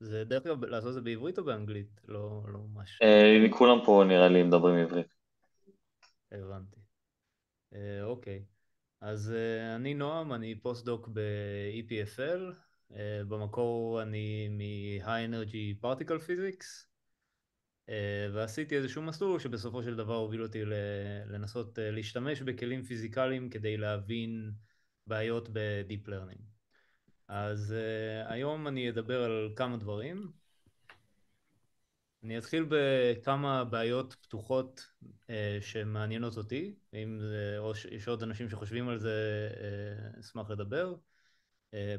זה דרך אגב לעשות את זה בעברית או באנגלית? לא ממש כולם פה נראה לי מדברים עברית. הבנתי. אוקיי. אז אני נועם, אני פוסט-דוק ב-EPFL. במקור אני מ-High Energy Particle Physics. ועשיתי איזשהו מסלול שבסופו של דבר הוביל אותי לנסות להשתמש בכלים פיזיקליים כדי להבין בעיות ב-Deep Learning. אז היום אני אדבר על כמה דברים. אני אתחיל בכמה בעיות פתוחות שמעניינות אותי, אם זה, או יש עוד אנשים שחושבים על זה, אשמח לדבר.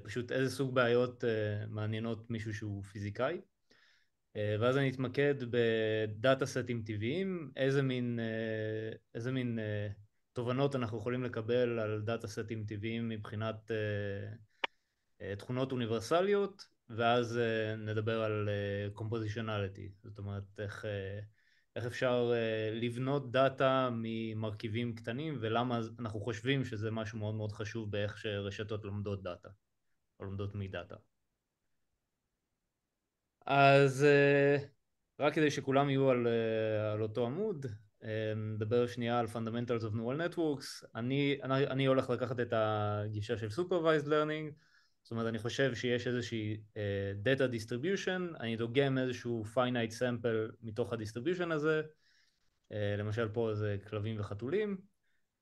פשוט איזה סוג בעיות מעניינות מישהו שהוא פיזיקאי. ואז אני אתמקד בדאטה סטים טבעיים, איזה מין תובנות אנחנו יכולים לקבל על דאטה סטים טבעיים מבחינת תכונות אוניברסליות, ואז נדבר על compositionality, זאת אומרת איך אפשר לבנות דאטה ממרכיבים קטנים, ולמה אנחנו חושבים שזה משהו מאוד מאוד חשוב באיך שרשתות לומדות דאטה, או לומדות מדאטה. אז רק כדי שכולם יהיו על אותו עמוד, נדבר שנייה על Fundamentals of Neural Networks. אני הולך לקחת את הגישה של Supervised Learning, זאת אומרת אני חושב שיש איזושהי Data Distribution, אני דוגם איזשהו Finite Sample מתוך ה-Distribution הזה, למשל פה זה כלבים וחתולים,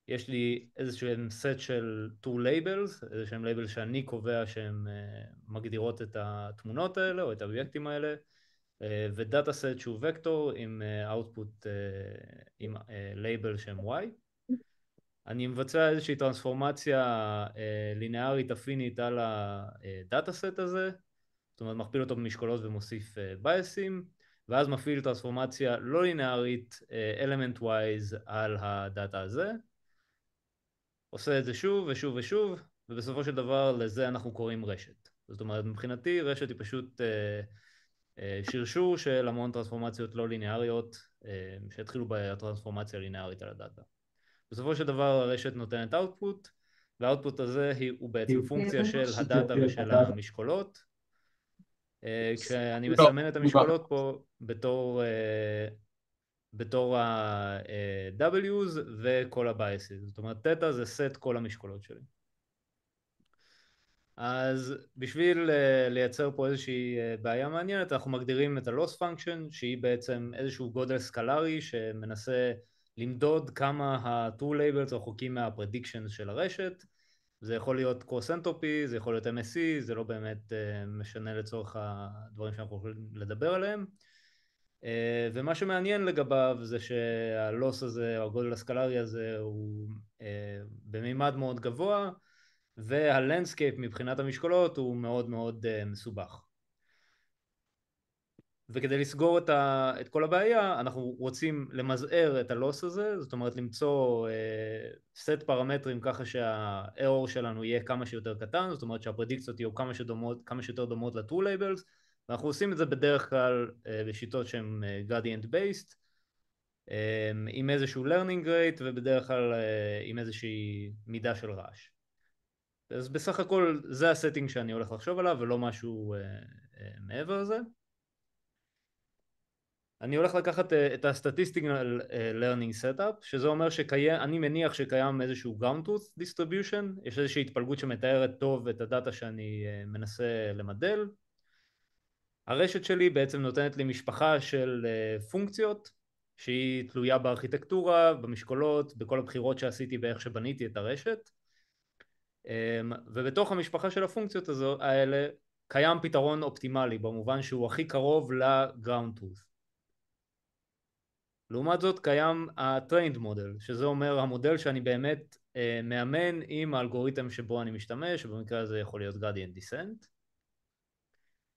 יש לי איזשהו סט של two labels, איזשהם labels שאני קובע שהם מגדירות את התמונות האלה או את האובייקטים האלה, ודאטה סט שהוא וקטור עם output עם label שהם y. אני מבצע איזושהי טרנספורמציה לינארית אפינית על הדאטה סט הזה, זאת אומרת מכפיל אותו במשקולות ומוסיף בייסים, ואז מפעיל טרנספורמציה לא לינארית element wise על הדאטה הזה, עושה את זה שוב ושוב ושוב, ובסופו של דבר לזה אנחנו קוראים רשת. זאת אומרת, מבחינתי רשת היא פשוט שרשור של המון טרנספורמציות לא ליניאריות שהתחילו בטרנספורמציה לינארית על הדאטה. בסופו של דבר הרשת נותנת output, והאוטפוט הזה הוא בעצם פונקציה של הדאטה ושל המשקולות. כשאני מסמן את המשקולות פה בתור ה-W's וכל ה-biases, זאת אומרת תטא זה סט כל המשקולות שלי. אז בשביל לייצר פה איזושהי בעיה מעניינת, אנחנו מגדירים את ה-loss function, שהיא בעצם איזשהו גודל סקלרי שמנסה למדוד כמה ה-true labels רחוקים מה-predictions של הרשת. זה יכול להיות cross entropy, זה יכול להיות MSE, זה לא באמת משנה לצורך הדברים שאנחנו יכולים לדבר עליהם. ומה שמעניין לגביו זה שהלוס הזה, או הגודל הסקלרי הזה, הוא במימד מאוד גבוה, והלנדסקייפ מבחינת המשקולות הוא מאוד מאוד מסובך. וכדי לסגור את כל הבעיה, אנחנו רוצים למזער את הלוס הזה, זאת אומרת למצוא סט פרמטרים ככה שהארור שלנו יהיה כמה שיותר קטן, זאת אומרת שהפרדיקציות יהיו כמה שיותר דומות ל-true labels, ואנחנו עושים את זה בדרך כלל בשיטות שהן gradient based, עם איזשהו learning rate ובדרך כלל עם איזושהי מידה של רעש. אז בסך הכל זה הסטינג שאני הולך לחשוב עליו ולא משהו מעבר לזה. אני הולך לקחת את ה-statistical learning setup, שזה אומר שאני מניח שקיים איזשהו ground truth distribution, יש איזושהי התפלגות שמתארת טוב את הדאטה שאני מנסה למדל. הרשת שלי בעצם נותנת לי משפחה של פונקציות, שהיא תלויה בארכיטקטורה, במשקולות, בכל הבחירות שעשיתי באיך שבניתי את הרשת. ובתוך המשפחה של הפונקציות האלה קיים פתרון אופטימלי, במובן שהוא הכי קרוב ל-ground truth. לעומת זאת קיים ה-trained model, שזה אומר המודל שאני באמת מאמן עם האלגוריתם שבו אני משתמש, שבמקרה הזה יכול להיות gradient descent.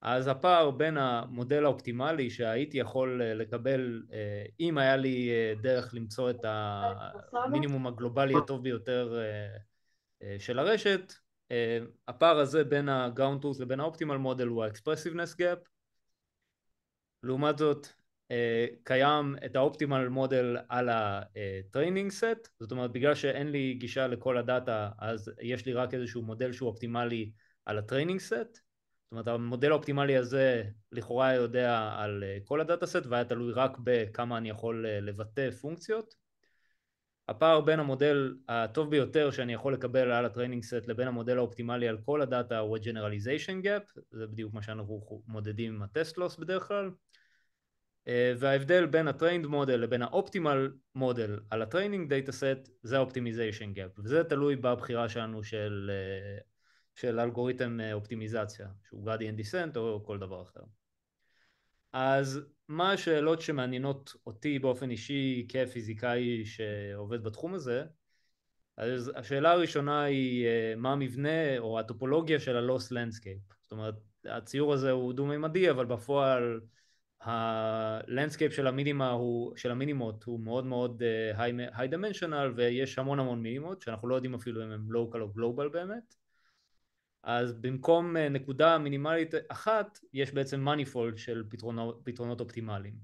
אז הפער בין המודל האופטימלי שהייתי יכול לקבל אם היה לי דרך למצוא את המינימום הגלובלי הטוב ביותר של הרשת, הפער הזה בין ה-ground truth לבין ה-optimal model הוא ה-expressiveness gap. לעומת זאת קיים את ה-optimal model על ה-training set, זאת אומרת בגלל שאין לי גישה לכל הדאטה אז יש לי רק איזשהו מודל שהוא אופטימלי על ה-training set, זאת אומרת, המודל האופטימלי הזה לכאורה יודע על כל הדאטה סט והיה תלוי רק בכמה אני יכול לבטא פונקציות. הפער בין המודל הטוב ביותר שאני יכול לקבל על הטריינינג סט לבין המודל האופטימלי על כל הדאטה הוא ה-Generalization Gap, זה בדיוק מה שאנחנו מודדים עם הטסט לוס בדרך כלל, וההבדל בין הטריינד מודל לבין האופטימל מודל על הטריינינג דאטה סט זה ה-Optimization Gap, וזה תלוי בבחירה שלנו של אלגוריתם אופטימיזציה, שהוא Gradient Descent או כל דבר אחר. אז מה השאלות שמעניינות אותי באופן אישי כפיזיקאי שעובד בתחום הזה? אז השאלה הראשונה היא מה המבנה או הטופולוגיה של ה-Loss Landscape. זאת אומרת, הציור הזה הוא דו-ממדי, אבל בפועל ה-landscape של המינימות הוא מאוד מאוד high dimensional, ויש המון מינימות שאנחנו לא יודעים אפילו אם הם local או global באמת. אז במקום נקודה מינימלית אחת, יש בעצם manifold של פתרונות אופטימליים.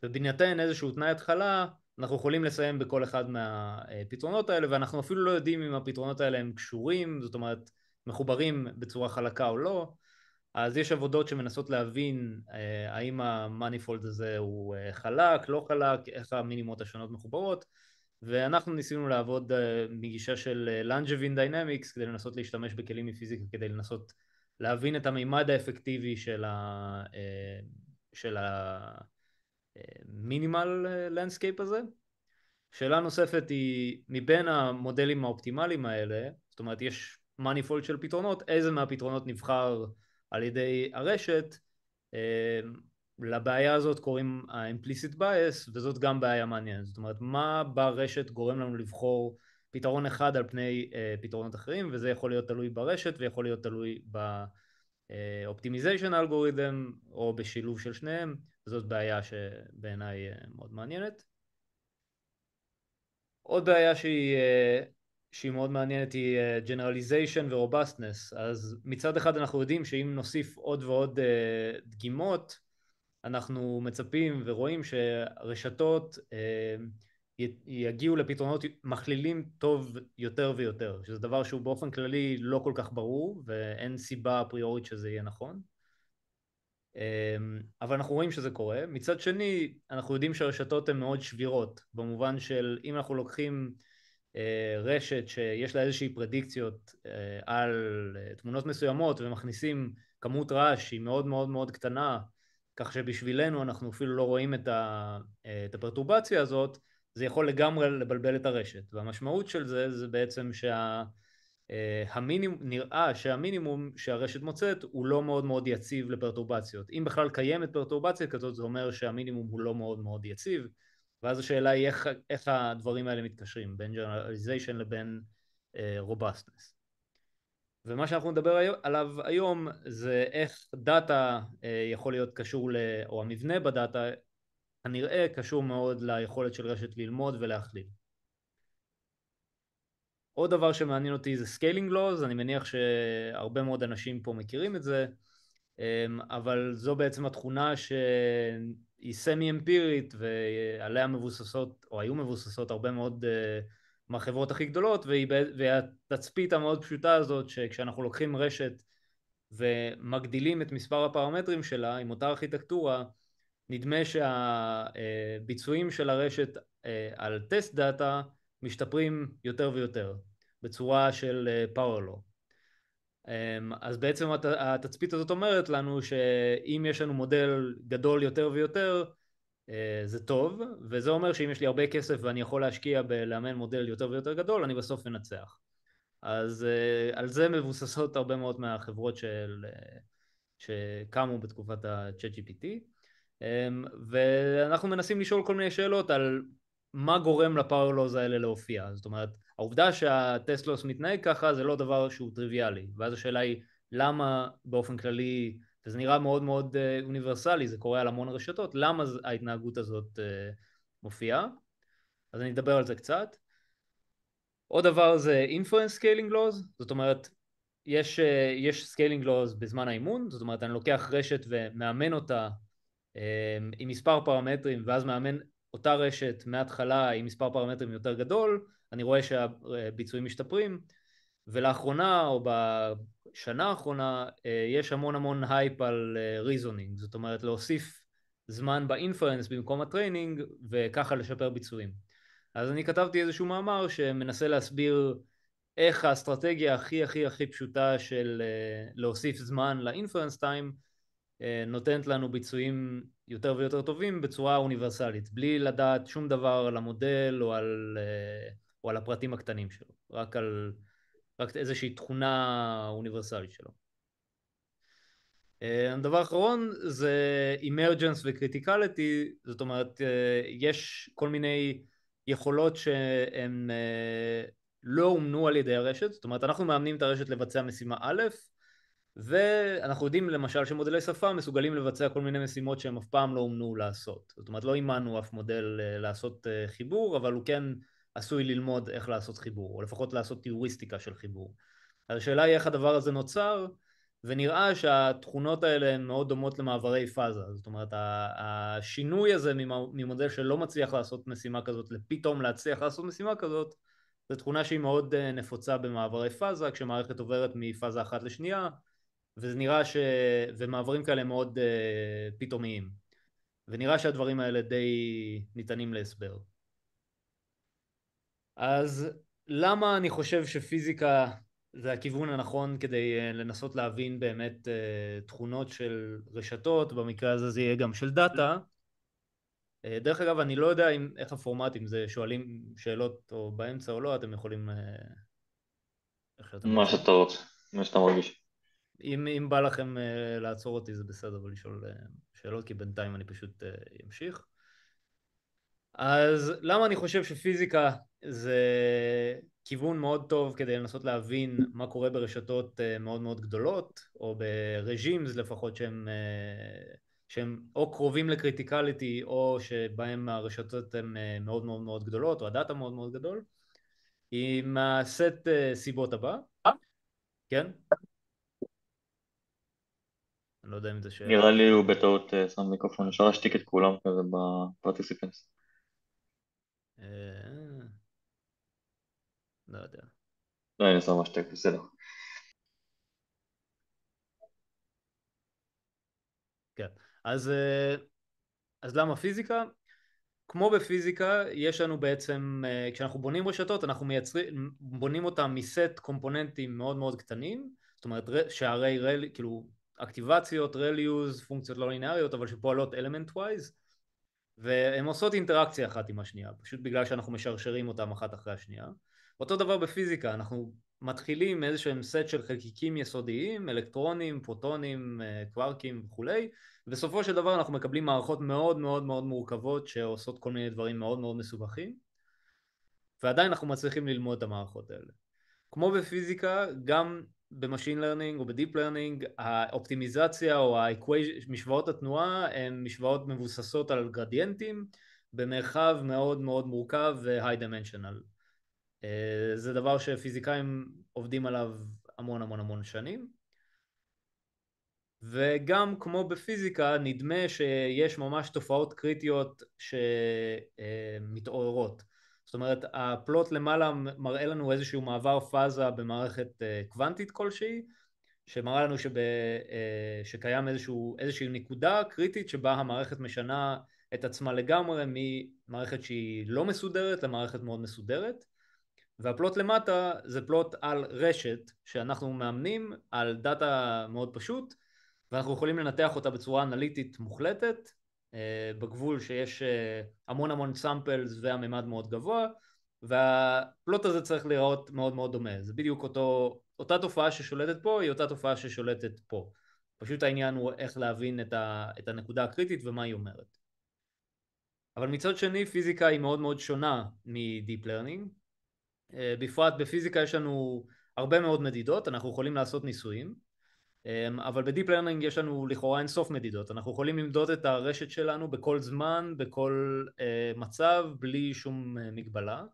ובהינתן איזשהו תנאי התחלה, אנחנו יכולים לסיים בכל אחד מהפתרונות האלה, ואנחנו אפילו לא יודעים אם הפתרונות האלה הם קשורים, זאת אומרת, מחוברים בצורה חלקה או לא. אז יש עבודות שמנסות להבין האם המניפולד הזה הוא חלק, לא חלק, איך המינימות השונות מחוברות, ואנחנו ניסינו לעבוד מגישה של Langevin Dynamics כדי לנסות להשתמש בכלים מפיזיקה כדי לנסות להבין את המימד האפקטיבי של המינימל לנדסקייפ הזה. שאלה נוספת היא, מבין המודלים האופטימליים האלה, זאת אומרת יש מניפולד של פתרונות, איזה מהפתרונות נבחר על ידי הרשת? לבעיה הזאת קוראים ה-implicit bias, וזאת גם בעיה מעניינת. זאת אומרת, מה ברשת גורם לנו לבחור פתרון אחד על פני פתרונות אחרים, וזה יכול להיות תלוי ברשת ויכול להיות תלוי ב-optimization algorithm או בשילוב של שניהם. זאת בעיה שבעיניי מאוד מעניינת. עוד בעיה שהיא מאוד מעניינת היא generalization ו-robustness. אז מצד אחד אנחנו יודעים שאם נוסיף עוד ועוד דגימות, אנחנו מצפים ורואים שרשתות יגיעו לפתרונות מכלילים טוב יותר ויותר, שזה דבר שהוא באופן כללי לא כל כך ברור, ואין סיבה אפריורית שזה יהיה נכון. אבל אנחנו רואים שזה קורה. מצד שני, אנחנו יודעים שהרשתות הן מאוד שבירות, במובן של אם אנחנו לוקחים רשת שיש לה איזושהי פרדיקציות על תמונות מסוימות ומכניסים כמות רעש שהיא מאוד מאוד מאוד קטנה, כך שבשבילנו אנחנו אפילו לא רואים את הפרטורבציה הזאת, זה יכול לגמרי לבלבל את הרשת. והמשמעות של זה בעצם נראה שהמינימום שהרשת מוצאת הוא לא מאוד מאוד יציב לפרטורבציות. אם בכלל קיימת פרטורבציה כזאת, זה אומר שהמינימום הוא לא מאוד מאוד יציב, ואז השאלה היא איך הדברים האלה מתקשרים, בין generalization לבין robustness. ומה שאנחנו נדבר עליו היום זה איך דאטה יכול להיות קשור, או המבנה בדאטה הנראה קשור מאוד ליכולת של רשת ללמוד ולהכליל. עוד דבר שמעניין אותי זה scaling laws, אני מניח שהרבה מאוד אנשים פה מכירים את זה, אבל זו בעצם התכונה שהיא סמי אמפירית ועליה מבוססות, או היו מבוססות הרבה מאוד מהחברות הכי גדולות, והתצפית המאוד פשוטה הזאת שכשאנחנו לוקחים רשת ומגדילים את מספר הפרמטרים שלה עם אותה ארכיטקטורה, נדמה שהביצועים של הרשת על טסט דאטה משתפרים יותר ויותר בצורה של power law. אז בעצם התצפית הזאת אומרת לנו שאם יש לנו מודל גדול יותר ויותר זה טוב, וזה אומר שאם יש לי הרבה כסף ואני יכול להשקיע בלאמן מודל יותר ויותר גדול, אני בסוף מנצח. אז על זה מבוססות הרבה מאוד מהחברות שקמו בתקופת ה-ChatGPT, ואנחנו מנסים לשאול כל מיני שאלות על מה גורם לפאוור-לוז האלה להופיע. זאת אומרת, העובדה שהטסט לוס מתנהג ככה זה לא דבר שהוא טריוויאלי, ואז השאלה היא למה באופן כללי, וזה נראה מאוד מאוד אוניברסלי, זה קורה על המון רשתות, למה ההתנהגות הזאת מופיעה? אז אני אדבר על זה קצת. עוד דבר זה inference scaling laws, זאת אומרת, יש scaling laws בזמן האימון, זאת אומרת, אני לוקח רשת ומאמן אותה עם מספר פרמטרים, ואז מאמן אותה רשת מההתחלה עם מספר פרמטרים יותר גדול, אני רואה שהביצועים משתפרים, ולאחרונה או בשנה האחרונה יש המון הייפ על ריזונינג, זאת אומרת להוסיף זמן באינפרנס במקום הטריינינג וככה לשפר ביצועים. אז אני כתבתי איזשהו מאמר שמנסה להסביר איך האסטרטגיה הכי פשוטה של להוסיף זמן לאינפרנס טיים נותנת לנו ביצועים יותר ויותר טובים בצורה אוניברסלית, בלי לדעת שום דבר על המודל או על הפרטים הקטנים שלו, רק איזושהי תכונה אוניברסלית שלו. הדבר האחרון זה emergence ו-criticality, זאת אומרת יש כל מיני יכולות שהן לא אומנו על ידי הרשת, זאת אומרת אנחנו מאמנים את הרשת לבצע משימה א', ואנחנו יודעים למשל שמודלי שפה מסוגלים לבצע כל מיני משימות שהם אף פעם לא אומנו לעשות, זאת אומרת לא אימנו אף מודל לעשות חיבור, אבל הוא כן עשוי ללמוד איך לעשות חיבור, או לפחות לעשות תיאוריסטיקה של חיבור. אז השאלה היא איך הדבר הזה נוצר, ונראה שהתכונות האלה הן מאוד דומות למעברי פאזה, זאת אומרת השינוי הזה ממודל שלא מצליח לעשות משימה כזאת לפתאום להצליח לעשות משימה כזאת, זו תכונה שהיא מאוד נפוצה במעברי פאזה, כשמערכת עוברת מפאזה אחת לשנייה, וזה נראה ומעברים כאלה מאוד פתאומיים, ונראה שהדברים האלה די ניתנים להסבר. אז למה אני חושב שפיזיקה זה הכיוון הנכון כדי לנסות להבין באמת תכונות של רשתות, במקרה הזה זה יהיה גם של דאטה. דרך אגב, אני לא יודע איך הפורמט, אם זה שואלים שאלות או באמצע או לא, אתם יכולים איך שאתם מה רוצים. שאתה רוצה, מה שאתה מרגיש. אם בא לכם לעצור אותי זה בסדר ולשאול שאלות, כי בינתיים אני פשוט אמשיך. אז למה אני חושב שפיזיקה זה כיוון מאוד טוב כדי לנסות להבין מה קורה ברשתות מאוד גדולות, או ברג'ימס לפחות שהם או קרובים לקריטיקליטי, או שבהם הרשתות הן מאוד גדולות, או הדאטה מאוד גדול, עם הסט סיבות הבא. כן? אני לא יודע אם זה שאלה. נראה לי הוא בטעות שם מיקרופון, אפשר להשתיק את כולם כזה בפרטיסיפנס. אה, לא יודע. לא, אני שם משתק, בסדר. כן. אז למה פיזיקה? כמו בפיזיקה, יש לנו בעצם, כשאנחנו בונים רשתות, אנחנו בונים אותם מסט קומפוננטים מאוד קטנים, זאת אומרת שערי, כאילו, אקטיבציות, רליוז, פונקציות לא לינאריות, אבל שפועלות element wise, והן עושות אינטראקציה אחת עם השנייה, פשוט בגלל שאנחנו משרשרים אותם אחת אחרי השנייה. אותו דבר בפיזיקה, אנחנו מתחילים מאיזשהם סט של חלקיקים יסודיים, אלקטרונים, פרוטונים, קווארקים וכולי, ובסופו של דבר אנחנו מקבלים מערכות מאוד מורכבות שעושות כל מיני דברים מאוד מסובכים, ועדיין אנחנו מצליחים ללמוד את המערכות האלה. כמו בפיזיקה, גם במשין לרנינג או בדיפ לרנינג, האופטימיזציה או משוואות התנועה הן משוואות מבוססות על גרדיאנטים במרחב מאוד מורכב ו-high dimensional. זה דבר שפיזיקאים עובדים עליו המון שנים. וגם כמו בפיזיקה, נדמה שיש ממש תופעות קריטיות שמתעוררות. זאת אומרת, הפלוט למעלה מראה לנו איזשהו מעבר פאזה במערכת קוונטית כלשהי, שמראה לנו שקיים איזושהי נקודה קריטית שבה המערכת משנה את עצמה לגמרי ממערכת שהיא לא מסודרת למערכת מאוד מסודרת. והפלוט למטה זה פלוט על רשת שאנחנו מאמנים על דאטה מאוד פשוט, ואנחנו יכולים לנתח אותה בצורה אנליטית מוחלטת, בגבול שיש המון סאמפלס והממד מאוד גבוה, והפלוט הזה צריך להיראות מאוד דומה. זה בדיוק אותה תופעה ששולטת פה, היא אותה תופעה ששולטת פה. פשוט העניין הוא איך להבין את הנקודה הקריטית ומה היא אומרת. אבל מצד שני, פיזיקה היא מאוד שונה מדיפ לרנינג. בפרט בפיזיקה יש לנו הרבה מאוד מדידות, אנחנו יכולים לעשות ניסויים, אבל בדיפ לרנינג יש לנו לכאורה אינסוף מדידות, אנחנו יכולים למדוד את הרשת שלנו בכל זמן, בכל מצב, בלי שום מגבלה.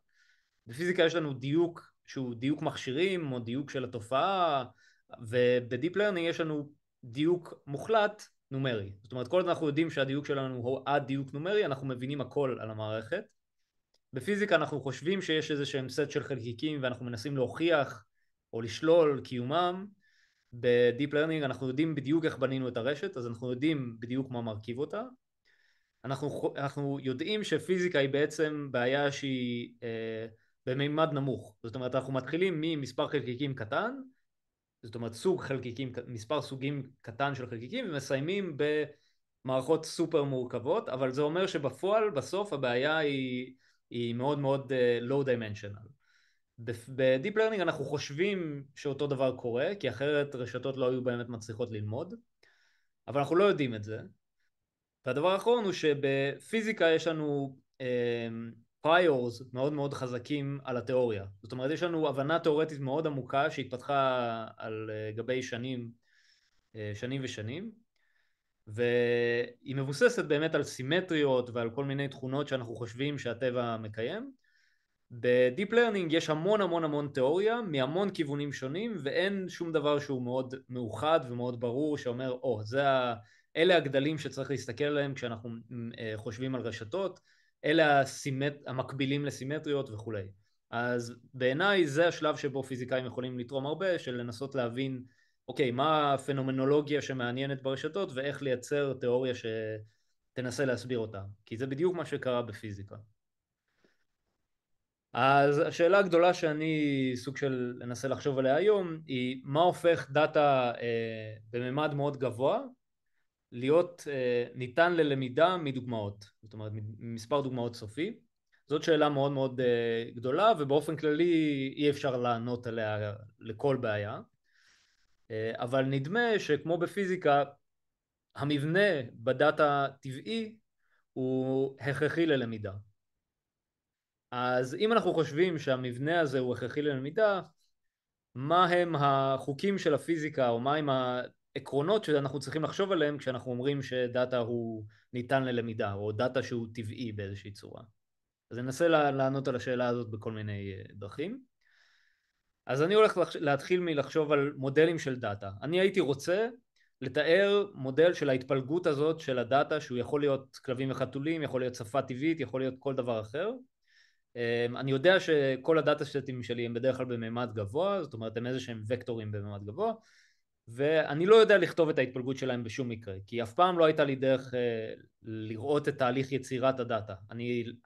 בפיזיקה יש לנו דיוק שהוא דיוק מכשירים או דיוק של התופעה, ובדיפ לרנינג יש לנו דיוק מוחלט נומרי. זאת אומרת, כל עוד אנחנו יודעים שהדיוק שלנו הוא עד דיוק נומרי, אנחנו מבינים הכל על המערכת. בפיזיקה אנחנו חושבים שיש איזה שהם סט של חלקיקים ואנחנו מנסים להוכיח או לשלול קיומם, בדיפ לרנינג אנחנו יודעים בדיוק איך בנינו את הרשת, אז אנחנו יודעים בדיוק מה מרכיב אותה. אנחנו יודעים שפיזיקה היא בעצם בעיה שהיא במימד נמוך. זאת אומרת, אנחנו מתחילים ממספר חלקיקים קטן, זאת אומרת סוג חלקיקים, מספר סוגים קטן של חלקיקים, ומסיימים במערכות סופר מורכבות, אבל זה אומר שבפועל בסוף הבעיה היא מאוד מאוד low dimensional. בדיפ לרנינג אנחנו חושבים שאותו דבר קורה, כי אחרת רשתות לא היו באמת מצליחות ללמוד, אבל אנחנו לא יודעים את זה. והדבר האחרון הוא שבפיזיקה יש לנו priors מאוד מאוד חזקים על התיאוריה. זאת אומרת, יש לנו הבנה תיאורטית מאוד עמוקה שהתפתחה על גבי שנים ושנים, והיא מבוססת באמת על סימטריות ועל כל מיני תכונות שאנחנו חושבים שהטבע מקיים. בדיפ לרנינג יש המון המון המון תיאוריה מהמון כיוונים שונים, ואין שום דבר שהוא מאוד מאוחד ומאוד ברור שאומר, אלה הגדלים שצריך להסתכל עליהם כשאנחנו חושבים על רשתות, אלה המקבילים לסימטריות וכולי. אז בעיניי זה השלב שבו פיזיקאים יכולים לתרום הרבה, של לנסות להבין, אוקיי, מה הפנומנולוגיה שמעניינת ברשתות, ואיך לייצר תיאוריה שתנסה להסביר אותה, כי זה בדיוק מה שקרה בפיזיקה. אז השאלה הגדולה שאני סוג של אנסה לחשוב עליה היום היא מה הופך דאטה בממד מאוד גבוה להיות ניתן ללמידה מדוגמאות, זאת אומרת מספר דוגמאות סופי. זאת שאלה מאוד מאוד גדולה, ובאופן כללי אי אפשר לענות עליה לכל בעיה, אבל נדמה שכמו בפיזיקה המבנה בדאטה טבעי הוא הכרחי ללמידה. אז אם אנחנו חושבים שהמבנה הזה הוא הכרחי ללמידה, מה הם החוקים של הפיזיקה, או מה הם העקרונות שאנחנו צריכים לחשוב עליהם כשאנחנו אומרים שדאטה הוא ניתן ללמידה, או דאטה שהוא טבעי באיזושהי צורה. אז ננסה לענות על השאלה הזאת בכל מיני דרכים. אז אני הולך להתחיל מלחשוב על מודלים של דאטה. אני הייתי רוצה לתאר מודל של ההתפלגות הזאת של הדאטה, שהוא יכול להיות כלבים וחתולים, יכול להיות שפה טבעית, יכול להיות כל דבר אחר. אני יודע שכל הדאטה סטים שלי הם בדרך כלל בממד גבוה, זאת אומרת הם איזה שהם וקטורים בממד גבוה, ואני לא יודע לכתוב את ההתפלגות שלהם בשום מקרה, כי אף פעם לא הייתה לי דרך לראות את תהליך יצירת הדאטה.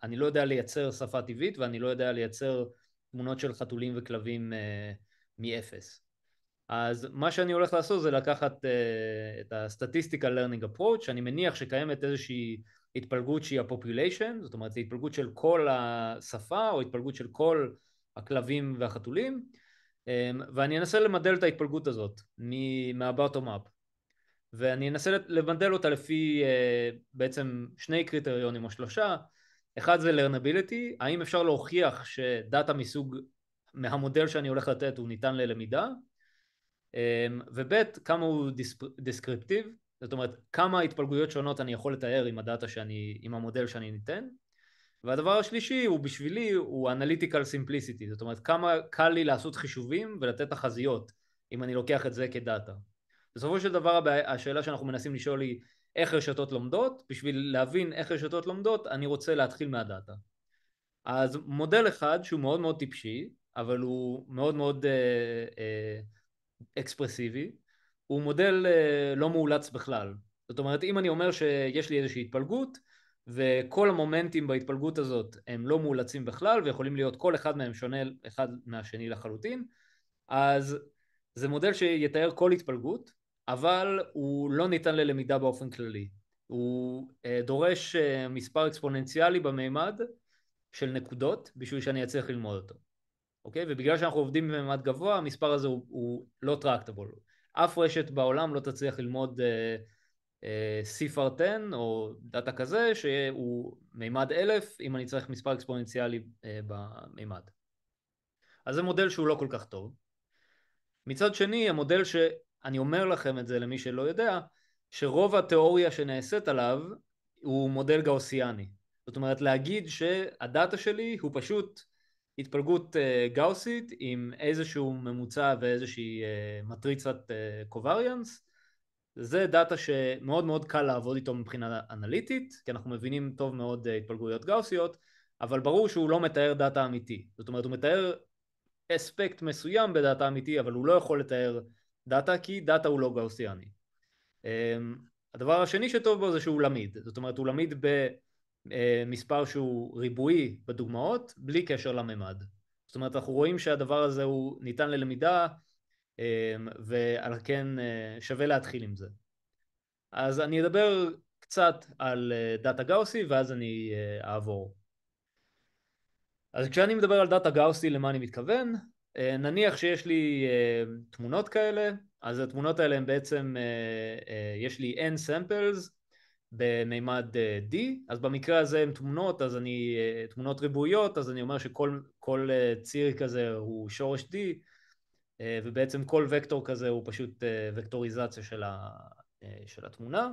אני לא יודע לייצר שפה טבעית, ואני לא יודע לייצר תמונות של חתולים וכלבים מאפס. אז מה שאני הולך לעשות זה לקחת את ה-Statistical Learning Approach, שאני מניח שקיימת איזושהי התפלגות שהיא ה-population, זאת אומרת, זו התפלגות של כל השפה, או התפלגות של כל הכלבים והחתולים, ואני אנסה למדל את ההתפלגות הזאת מה-bottom up, ואני אנסה למדל אותה לפי בעצם שני קריטריונים או שלושה. אחד זה learnability, האם אפשר להוכיח שדאטה מסוג מהמודל שאני הולך לתת הוא ניתן ללמידה, וב' כמה הוא descriptive, זאת אומרת כמה התפלגויות שונות אני יכול לתאר עם הדאטה עם המודל שאני ניתן. והדבר השלישי הוא בשבילי הוא analytical simplicity, זאת אומרת כמה קל לי לעשות חישובים ולתת תחזיות אם אני לוקח את זה כדאטה. בסופו של דבר השאלה שאנחנו מנסים לשאול היא איך רשתות לומדות. בשביל להבין איך רשתות לומדות אני רוצה להתחיל מהדאטה. אז מודל אחד שהוא מאוד מאוד טיפשי, אבל הוא מאוד מאוד אקספרסיבי, הוא מודל לא מאולץ בכלל. זאת אומרת, אם אני אומר שיש לי איזושהי התפלגות, וכל המומנטים בהתפלגות הזאת הם לא מאולצים בכלל, ויכולים להיות כל אחד מהם שונה אחד מהשני לחלוטין, אז זה מודל שיתאר כל התפלגות, אבל הוא לא ניתן ללמידה באופן כללי. הוא דורש מספר אקספוננציאלי במימד של נקודות, בשביל שאני אצליח ללמוד אותו. אוקיי? ובגלל שאנחנו עובדים בממד גבוה, המספר הזה הוא לא טרקטבול. אף רשת בעולם לא תצליח ללמוד C10 או דאטה כזה, שהוא מימד 1000, אם אני צריך מספר אקספוננציאלי במימד. אז זה מודל שהוא לא כל כך טוב. מצד שני, המודל שאני אומר לכם את זה למי שלא יודע, שרוב התיאוריה שנעשית עליו הוא מודל גאוסיאני. זאת אומרת, להגיד שהדאטה שלי הוא פשוט התפלגות גאוסית עם איזשהו ממוצע ואיזושהי מטריצת קובריאנס. זה דאטה שמאוד מאוד קל לעבוד איתו מבחינה אנליטית, כי אנחנו מבינים טוב מאוד התפלגויות גאוסיות, אבל ברור שהוא לא מתאר דאטה אמיתי. זאת אומרת, הוא מתאר אספקט מסוים בדאטה אמיתי, אבל הוא לא יכול לתאר דאטה, כי דאטה הוא לא גאוסיאני. הדבר השני שטוב בו זה שהוא למיד, זאת אומרת הוא למיד במספר שהוא ריבועי בדוגמאות בלי קשר לממד. זאת אומרת אנחנו רואים שהדבר הזה הוא ניתן ללמידה, ועל כן שווה להתחיל עם זה. אז אני אדבר קצת על דאטה גאוסי ואז אני אעבור. אז כשאני מדבר על דאטה גאוסי למה אני מתכוון? נניח שיש לי תמונות כאלה, אז התמונות האלה הן בעצם, יש לי n samples במימד d, אז במקרה הזה הן תמונות, אז אני, תמונות ריבועיות, אז אני אומר שכל ציר כזה הוא שורש d, ובעצם כל וקטור כזה הוא פשוט וקטוריזציה של התמונה.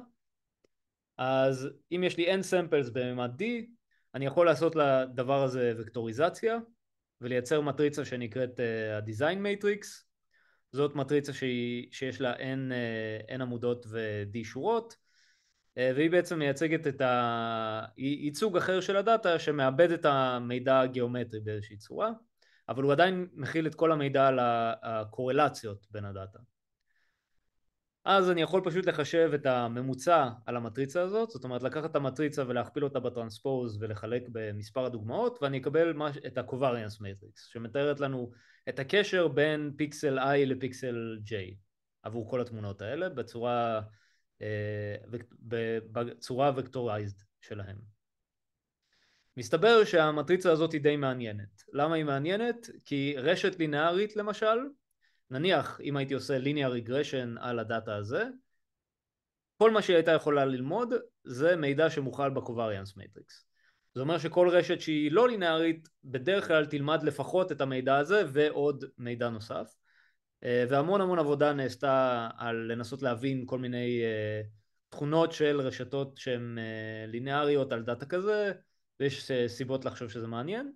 אז אם יש לי n samples במימד d, אני יכול לעשות לדבר הזה וקטוריזציה ולייצר מטריצה שנקראת ה-design matrix. זאת מטריצה שיש לה n עמודות ו-d שורות, והיא בעצם מייצגת את ייצוג אחר של הדאטה שמאבד את המידע הגיאומטרי באיזושהי צורה, אבל הוא עדיין מכיל את כל המידע על הקורלציות בין הדאטה. אז אני יכול פשוט לחשב את הממוצע על המטריצה הזאת, זאת אומרת לקחת את המטריצה ולהכפיל אותה בטרנספוז ולחלק במספר הדוגמאות, ואני אקבל את ה-covariance matrix שמתארת לנו את הקשר בין פיקסל i לפיקסל j עבור כל התמונות האלה בצורה וקטורייזד שלהם. מסתבר שהמטריצה הזאת היא די מעניינת. למה היא מעניינת? כי רשת לינארית למשל, נניח אם הייתי עושה linear regression על הדאטה הזה, כל מה שהיא הייתה יכולה ללמוד זה מידע שמוכלל ב-covariance matrix. זה אומר שכל רשת שהיא לא לינארית בדרך כלל תלמד לפחות את המידע הזה ועוד מידע נוסף, והמון המון עבודה נעשתה על לנסות להבין כל מיני תכונות של רשתות שהן לינאריות על דאטה כזה, ויש סיבות לחשוב שזה מעניין.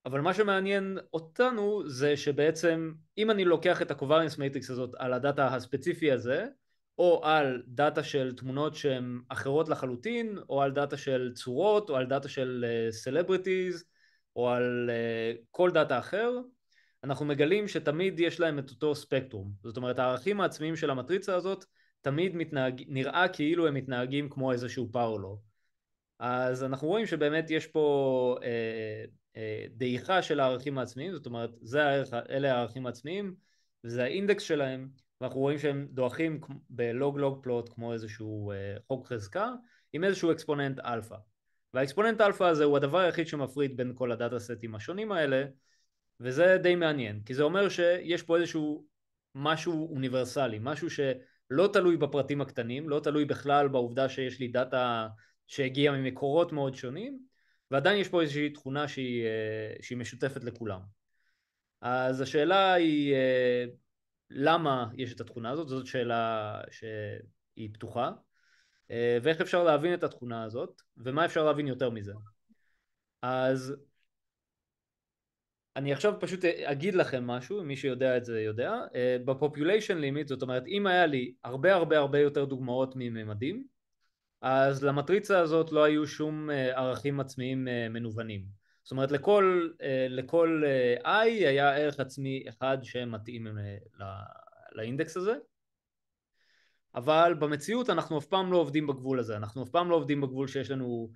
אבל מה שמעניין אותנו זה שבעצם אם אני לוקח את ה-covariance matrix הזאת על הדאטה הספציפי הזה, או על דאטה של תמונות שהן אחרות לחלוטין, או על דאטה של צורות, או על דאטה של celebrities, או על כל דאטה אחר, אנחנו מגלים שתמיד יש להם את אותו ספקטרום. זאת אומרת הערכים העצמיים של המטריצה הזאת תמיד נראה כאילו הם מתנהגים כמו איזשהו פאולו. אז אנחנו רואים שבאמת יש פה דעיכה של הערכים העצמיים, זאת אומרת אלה הערכים העצמיים וזה האינדקס שלהם, ואנחנו רואים שהם דועכים בלוג לוג פלוט כמו איזשהו חוק חזקה עם איזשהו אקספוננט אלפא, והאקספוננט אלפא הזה הוא הדבר היחיד שמפריד בין כל הדאטה סטים השונים האלה, וזה די מעניין כי זה אומר שיש פה איזשהו משהו אוניברסלי, משהו שלא תלוי בפרטים הקטנים, לא תלוי בכלל בעובדה שיש לי דאטה שהגיעה ממקורות מאוד שונים, ועדיין יש פה איזושהי תכונה שהיא משותפת לכולם. אז השאלה היא למה יש את התכונה הזאת, זאת שאלה שהיא פתוחה, ואיך אפשר להבין את התכונה הזאת, ומה אפשר להבין יותר מזה. אז אני עכשיו פשוט אגיד לכם משהו, מי שיודע את זה יודע, בפופוליישן לימיט, זאת אומרת אם היה לי הרבה יותר דוגמאות מממדים, אז למטריצה הזאת לא היו שום ערכים עצמיים מנוונים. זאת אומרת לכל i היה ערך עצמי אחד שמתאים לאינדקס הזה, אבל במציאות אנחנו אף פעם לא עובדים בגבול הזה, אנחנו אף פעם לא עובדים בגבול שיש לנו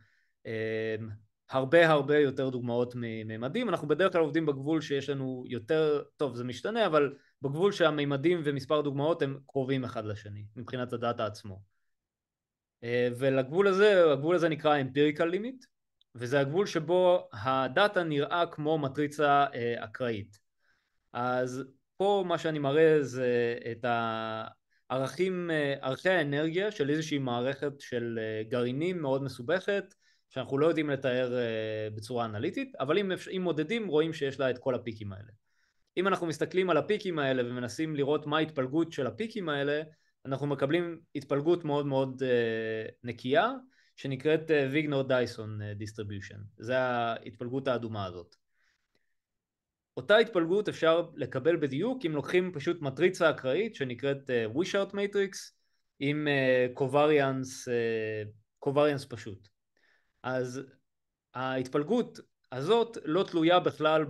הרבה יותר דוגמאות מממדים, אנחנו בדרך כלל עובדים בגבול שיש לנו יותר, טוב זה משתנה, אבל בגבול שהממדים ומספר דוגמאות הם קרובים אחד לשני מבחינת הדאטה עצמו. ולגבול הזה, הגבול הזה נקרא empirical limit, וזה הגבול שבו הדאטה נראה כמו מטריצה אקראית. אז פה מה שאני מראה זה את ערכי האנרגיה של איזושהי מערכת של גרעינים מאוד מסובכת, שאנחנו לא יודעים לתאר בצורה אנליטית, אבל אם מודדים רואים שיש לה את כל הפיקים האלה. אם אנחנו מסתכלים על הפיקים האלה ומנסים לראות מה ההתפלגות של הפיקים האלה, אנחנו מקבלים התפלגות מאוד נקייה, שנקראת ויגנר-דייסון דיסטריביושן. זה ההתפלגות האדומה הזאת. אותה התפלגות אפשר לקבל בדיוק אם לוקחים פשוט מטריצה אקראית שנקראת ווישארט מטריקס עם קובריאנס פשוט. אז ההתפלגות הזאת לא תלויה בכלל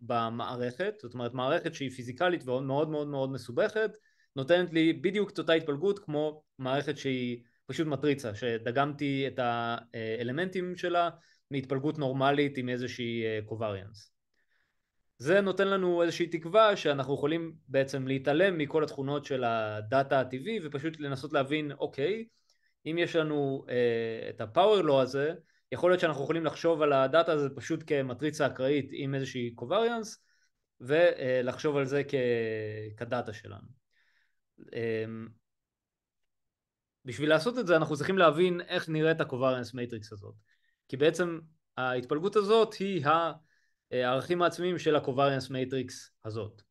במערכת, זאת אומרת מערכת שהיא פיזיקלית ומאוד מאוד מאוד מסובכת, נותנת לי בדיוק את אותה התפלגות כמו מערכת שהיא פשוט מטריצה, שדגמתי את האלמנטים שלה מהתפלגות נורמלית עם איזושהי קובריאנס. זה נותן לנו איזושהי תקווה שאנחנו יכולים בעצם להתעלם מכל התכונות של הדאטה הטבעי ופשוט לנסות להבין, אוקיי, אם יש לנו את ה-power law הזה, יכול להיות שאנחנו יכולים לחשוב על הדאטה הזה פשוט כמטריצה אקראית עם איזושהי קובריאנס ולחשוב על זה כדאטה שלנו. בשביל לעשות את זה אנחנו צריכים להבין איך נראית ה-covariance matrix הזאת, כי בעצם ההתפלגות הזאת היא הערכים העצמיים של ה-covariance matrix הזאת.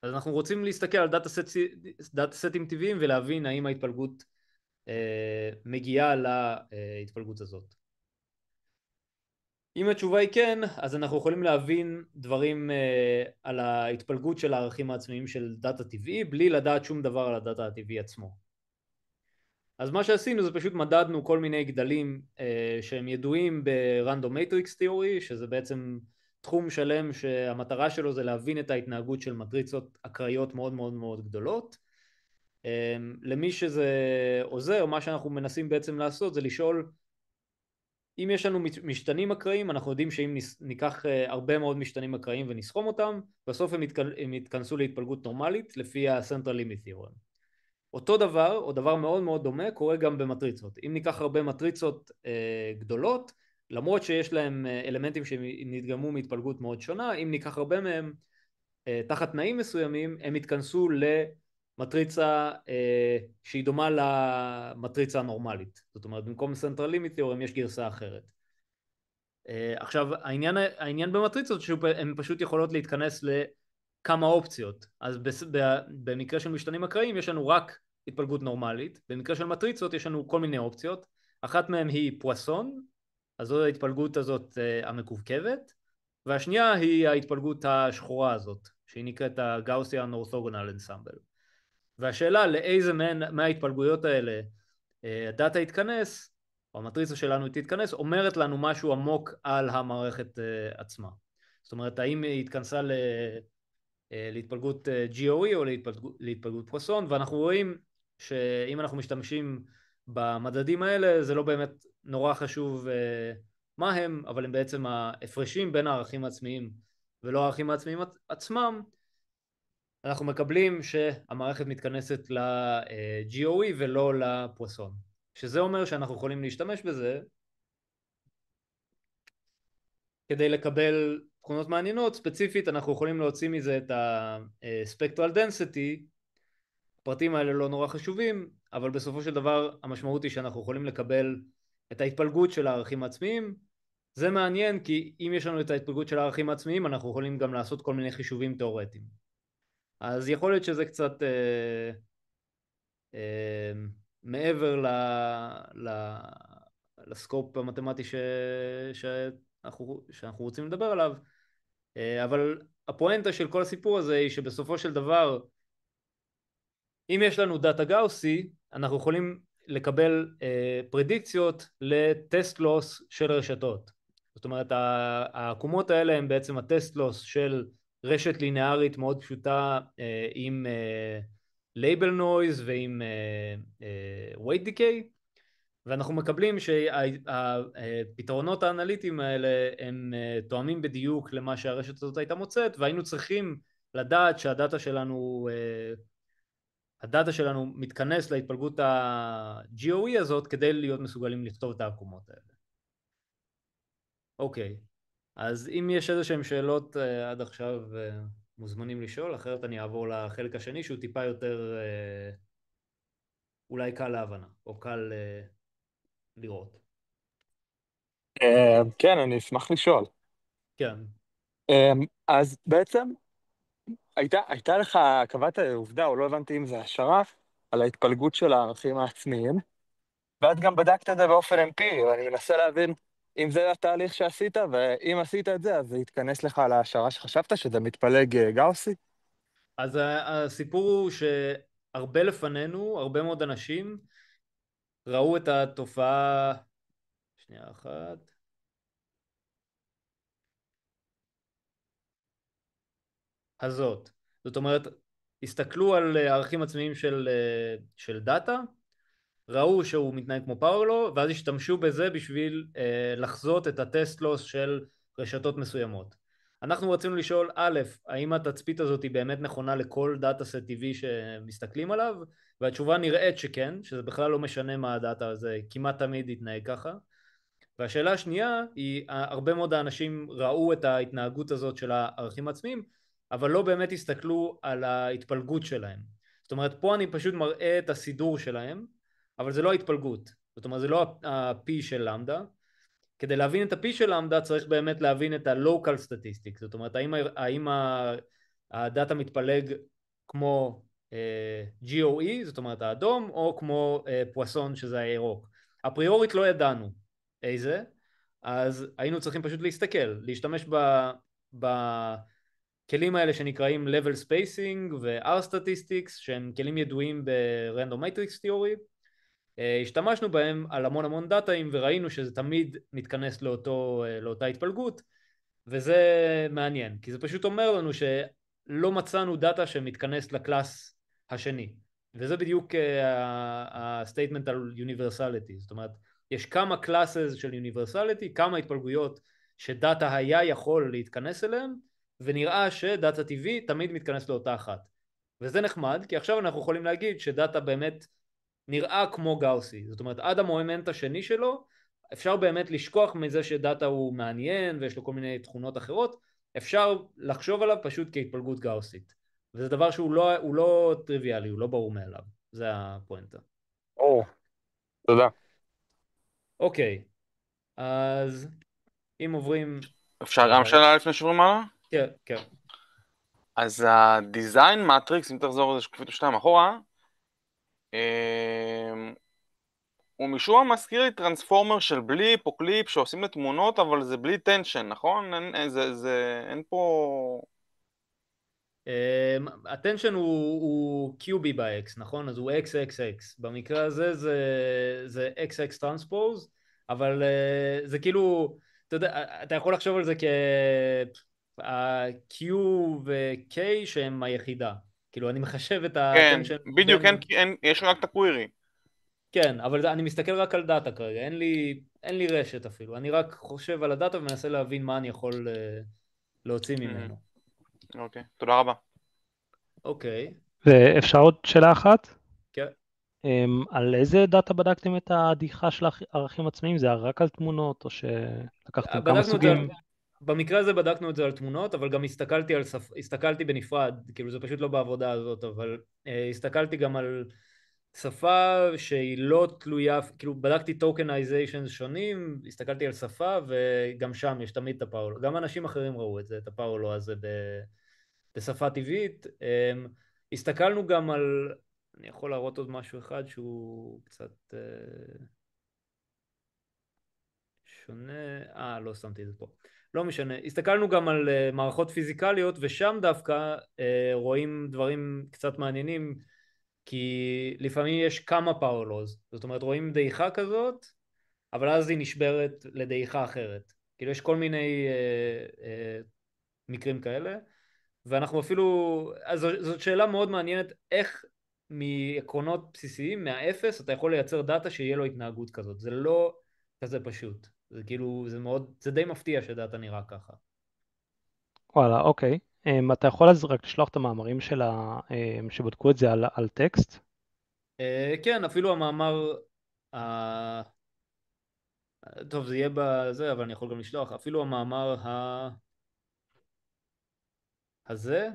אז אנחנו רוצים להסתכל על דאטה סטים טבעיים ולהבין האם ההתפלגות מגיעה להתפלגות הזאת. אם התשובה היא כן, אז אנחנו יכולים להבין דברים על ההתפלגות של הערכים העצמיים של דאטה טבעי בלי לדעת שום דבר על הדאטה הטבעי עצמו. אז מה שעשינו זה פשוט מדדנו כל מיני גדלים שהם ידועים ברנדום מטריקס תיאורי, שזה בעצם תחום שלם שהמטרה שלו זה להבין את ההתנהגות של מטריצות אקראיות מאוד מאוד מאוד גדולות. למי שזה עוזר, מה שאנחנו מנסים בעצם לעשות זה לשאול, אם יש לנו משתנים אקראיים, אנחנו יודעים שאם ניקח הרבה מאוד משתנים אקראיים ונסכום אותם, בסוף הם יתכנסו להתפלגות נורמלית לפי ה-Central Limit Theorem. אותו דבר, או דבר מאוד מאוד דומה, קורה גם במטריצות. אם ניקח הרבה מטריצות גדולות, למרות שיש להם אלמנטים שנדגמו מהתפלגות מאוד שונה, אם ניקח הרבה מהם תחת תנאים מסוימים, הם יתכנסו למטריצה שהיא דומה למטריצה הנורמלית. זאת אומרת, במקום Central Limit Theorem יש גרסה אחרת. עכשיו, העניין במטריצות שהן פשוט יכולות להתכנס כמה אופציות. אז במקרה של משתנים אקראיים יש לנו רק התפלגות נורמלית, במקרה של מטריצות יש לנו כל מיני אופציות, אחת מהן היא פואסון, אז זו ההתפלגות הזאת המקווקבת, והשנייה היא ההתפלגות השחורה הזאת, שהיא נקראת הגאוסיאן אורתוגונל אנסמבל. והשאלה לאיזה מההתפלגויות האלה הדאטה יתכנס, או המטריצה שלנו תתכנס, אומרת לנו משהו עמוק על המערכת עצמה. זאת אומרת, האם היא התכנסה להתפלגות GOE או להתפלגות פואסון, ואנחנו רואים שאם אנחנו משתמשים במדדים האלה זה לא באמת נורא חשוב מה הם, אבל הם בעצם ההפרשים בין הערכים העצמיים ולא הערכים העצמיים עצמם. אנחנו מקבלים שהמערכת מתכנסת ל-GOE ולא לפואסון, שזה אומר שאנחנו יכולים להשתמש בזה כדי לקבל תכונות מעניינות. ספציפית אנחנו יכולים להוציא מזה את ה-spectral density, הפרטים האלה לא נורא חשובים, אבל בסופו של דבר המשמעות היא שאנחנו יכולים לקבל את ההתפלגות של הערכים העצמיים. זה מעניין כי אם יש לנו את ההתפלגות של הערכים העצמיים אנחנו יכולים גם לעשות כל מיני חישובים תיאורטיים. אז יכול להיות שזה קצת מעבר לסקופ המתמטי שאנחנו רוצים לדבר עליו, אבל הפואנטה של כל הסיפור הזה היא שבסופו של דבר אם יש לנו דאטה גאוסי אנחנו יכולים לקבל פרדיקציות לטסט לוס של רשתות. זאת אומרת העקומות האלה הם בעצם הטסט לוס של רשת לינארית מאוד פשוטה עם label noise ועם weight decay, ואנחנו מקבלים שהפתרונות האנליטיים האלה הם תואמים בדיוק למה שהרשת הזאת הייתה מוצאת, והיינו צריכים לדעת שהדאטה שלנו מתכנס להתפלגות ה-GOE הזאת כדי להיות מסוגלים לכתוב את העקומות האלה. אוקיי, אז אם יש איזה שהן שאלות עד עכשיו מוזמנים לשאול, אחרת אני אעבור לחלק השני שהוא טיפה יותר אולי קל להבנה או קל לראות. כן, אני אשמח לשאול. כן. אז בעצם הייתה לך, קבעת עובדה, או לא הבנתי אם זה השערה, על ההתפלגות של הערכים העצמיים, ואת גם בדקת את זה באופן אמפירי, ואני מנסה להבין אם זה התהליך שעשית, ואם עשית את זה, אז זה יתכנס לך להשערה שחשבת, שזה מתפלג גאוסי? אז הסיפור הוא שהרבה לפנינו, הרבה מאוד אנשים ראו את התופעה, שנייה אחת, הזאת. זאת אומרת, הסתכלו על ערכים עצמיים של דאטה, ראו שהוא מתנהג כמו פאוורלו, ואז השתמשו בזה בשביל לחזות את הטסט לוס של רשתות מסוימות. אנחנו רצינו לשאול, א', האם התצפית הזאת היא באמת נכונה לכל דאטה סט טבעי שמסתכלים עליו, והתשובה נראית שכן, שזה בכלל לא משנה מה הדאטה הזה, כמעט תמיד יתנהג ככה. והשאלה השנייה היא, הרבה מאוד האנשים ראו את ההתנהגות הזאת של הערכים העצמיים, אבל לא באמת הסתכלו על ההתפלגות שלהם. זאת אומרת, פה אני פשוט מראה את הסידור שלהם, אבל זה לא ההתפלגות. זאת אומרת, זה לא ה-P של למדה. כדי להבין את ה-P של למדה צריך באמת להבין את ה-local statistics. זאת אומרת, האם הדאטה מתפלג כמו GOE, זאת אומרת האדום, או כמו פואסון שזה הירוק. אפריורית לא ידענו איזה, אז היינו צריכים פשוט להשתמש בכלים האלה שנקראים level spacing ו-R statistics, שהם כלים ידועים ב-random matrix theory. השתמשנו בהם על המון דאטאים וראינו שזה תמיד מתכנס לאותה התפלגות, וזה מעניין, כי זה פשוט אומר לנו שלא מצאנו דאטה שמתכנס לקלאס השני, וזה בדיוק הסטייטמנט על universality. זאת אומרת, יש כמה classes של universality, כמה התפלגויות שדאטה היה יכול להתכנס אליהם, ונראה שדאטה טבעי תמיד מתכנס לאותה אחת. וזה נחמד, כי עכשיו אנחנו יכולים להגיד שדאטה באמת נראה כמו גאוסי. זאת אומרת, עד המומנט השני שלו, אפשר באמת לשכוח מזה שדאטה הוא מעניין ויש לו כל מיני תכונות אחרות, אפשר לחשוב עליו פשוט כהתפלגות גאוסית. וזה דבר שהוא לא טריוויאלי, הוא לא ברור מאליו. זה הפואנטה. תודה. אוקיי, אז אם עוברים... אפשר גם שאלה לפני שעוברים הלאה? כן, כן. אז הדיזיין מטריקס, אם תחזור איזה שקופית או שתיים אחורה, הוא משום מה מזכיר לי טרנספורמר של בליפ או קליפ שעושים לתמונות, אבל זה בלי טנשן, נכון? אין פה... הטנשן הוא QB ב-X, נכון? אז הוא XXX. במקרה הזה זה XX טרנספוז, אבל זה כאילו, אתה יודע, אתה יכול לחשוב על זה כ-Q ו-K שהם היחידה. כאילו, אני מחשב את כן, הטנשן... בדיוק, יש רק את הקווירי. כן, אבל אני מסתכל רק על דאטה כרגע, אין לי רשת אפילו. אני רק חושב על הדאטה ומנסה להבין מה אני יכול להוציא ממנו. אוקיי, תודה רבה. אוקיי. ואפשר עוד שאלה אחת? כן. על איזה דאטה בדקתם את הדעיכה של הערכים עצמיים? זה רק על תמונות או שלקחתם כמה סוגים? במקרה הזה בדקנו את זה על תמונות, אבל גם הסתכלתי בנפרד, כאילו זה פשוט לא בעבודה הזאת, אבל הסתכלתי גם על שפה שהיא לא תלויה, כאילו בדקתי טוקנייזיישן שונים, הסתכלתי על שפה וגם שם יש תמיד את הפאולו, גם אנשים אחרים ראו את זה, את הפאולו הזה בשפה טבעית. הסתכלנו גם על, אני יכול להראות עוד משהו אחד שהוא קצת שונה, לא שמתי את זה פה, לא משנה. הסתכלנו גם על מערכות פיזיקליות, ושם דווקא רואים דברים קצת מעניינים, כי לפעמים יש כמה פאוולוז, זאת אומרת רואים דעיכה כזאת, אבל אז היא נשברת לדעיכה אחרת. כאילו יש כל מיני מקרים כאלה, ואנחנו אפילו, אז זאת שאלה מאוד מעניינת, איך מעקרונות בסיסיים, מהאפס, אתה יכול לייצר דאטה שיהיה לו התנהגות כזאת. זה לא כזה פשוט. זה כאילו, זה די מפתיע שדאטה נראה ככה. וואלה, אוקיי. אתה יכול אז רק לשלוח את המאמרים שבדקו את זה על טקסט? כן, אפילו המאמר, טוב, זה יהיה בזה, אבל אני יכול גם לשלוח, אפילו המאמר הזה,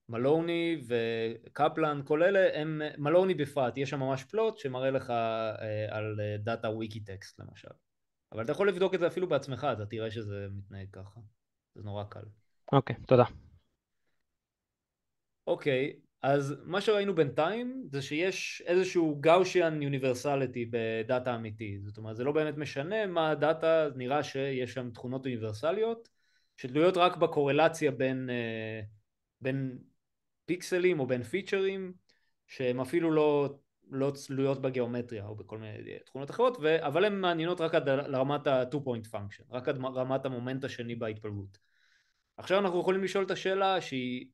מלוני וקפלן, כל אלה, מלוני בפרט, יש שם ממש פלוט שמראה לך על דאטה וויקי טקסט למשל. אבל אתה יכול לבדוק את זה אפילו בעצמך, אתה תראה שזה מתנהג ככה. זה נורא קל. אוקיי, תודה. אוקיי, אז מה שראינו בינתיים זה שיש איזשהו גאושיאן יוניברסליטי בדאטה אמיתי. זאת אומרת, זה לא באמת משנה מה הדאטה, נראה שיש שם תכונות אוניברסליות, שתלויות רק בקורלציה בין פיקסלים או בין פיצ'רים, שהם אפילו לא תלויות בגיאומטריה או בכל מיני תכונות אחרות, אבל הן מעניינות רק עד לרמת ה-2-point function, רק עד רמת המומנט השני בהתפלגות. עכשיו אנחנו יכולים לשאול את השאלה שהיא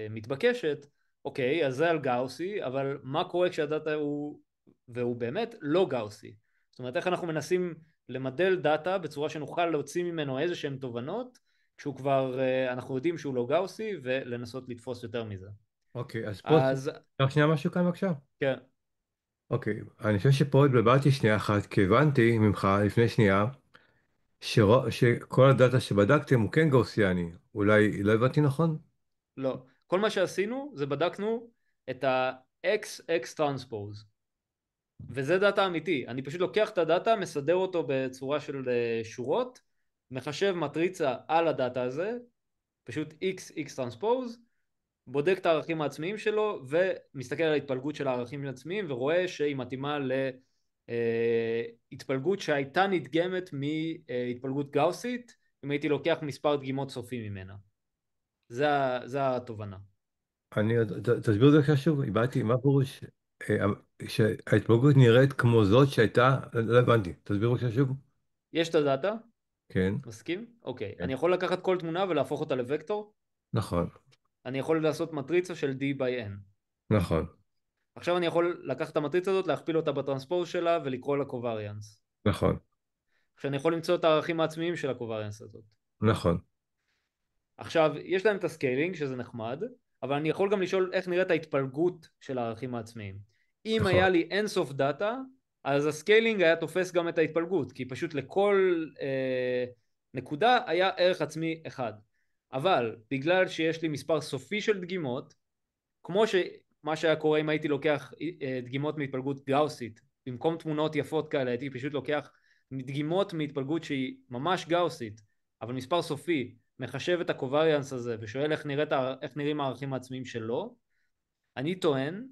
מתבקשת, אוקיי, אז זה על גאוסי, אבל מה קורה כשהדאטה והוא באמת לא גאוסי? זאת אומרת, איך אנחנו מנסים למדל דאטה בצורה שנוכל להוציא ממנו איזה שהן תובנות, כשהוא כבר, אנחנו יודעים שהוא לא גאוסי, ולנסות לתפוס יותר מזה. אוקיי, אז פה אז רק שנייה משהו כאן בבקשה. כן, אוקיי, אני חושב שפה התבלבלתי שנייה אחת, כי הבנתי ממך לפני שנייה שכל הדאטה שבדקתם הוא כן גאוסיאני. אולי לא הבנתי נכון? לא. כל מה שעשינו זה בדקנו את ה-XX טרנספוז. וזה דאטה אמיתי, אני פשוט לוקח את הדאטה, מסדר אותו בצורה של שורות, מחשב מטריצה על הדאטה הזה, פשוט x טרנספוז, בודק את הערכים העצמיים שלו ומסתכל על ההתפלגות של הערכים העצמיים ורואה שהיא מתאימה להתפלגות שהייתה נדגמת מהתפלגות גאוסית אם הייתי לוקח מספר דגימות סופי ממנה. זה התובנה. תסביר את זה בבקשה שוב, הבנתי, מה פירוש שההתפלגות נראית כמו זאת שהייתה, לא הבנתי, תסביר בבקשה שוב. יש את הדאטה? כן, מסכים? אוקיי. כן. אני יכול לקחת כל תמונה ולהפוך אותה לוקטור? נכון, אני יכול לעשות מטריצה של d by n. נכון, עכשיו אני יכול לקחת את המטריצה הזאת, להכפיל אותה בטרנספוז שלה ולקרוא לה קובריאנס. נכון, עכשיו אני יכול למצוא את הערכים העצמיים של הקובריאנס הזאת. נכון, עכשיו יש להם את הסקיילינג שזה נחמד, אבל אני יכול גם לשאול איך נראית ההתפלגות של הערכים העצמיים. אם נכון. היה לי אינסוף דאטה, אז הסקיילינג היה תופס גם את ההתפלגות, כי פשוט לכל נקודה היה ערך עצמי אחד. אבל בגלל שיש לי מספר סופי של דגימות, כמו שמה שהיה קורה אם הייתי לוקח דגימות מהתפלגות גאוסית, במקום תמונות יפות כאלה הייתי פשוט לוקח דגימות מהתפלגות שהיא ממש גאוסית, אבל מספר סופי, מחשב את הקובריאנס הזה ושואל איך נראים הערכים העצמיים שלו, אני טוען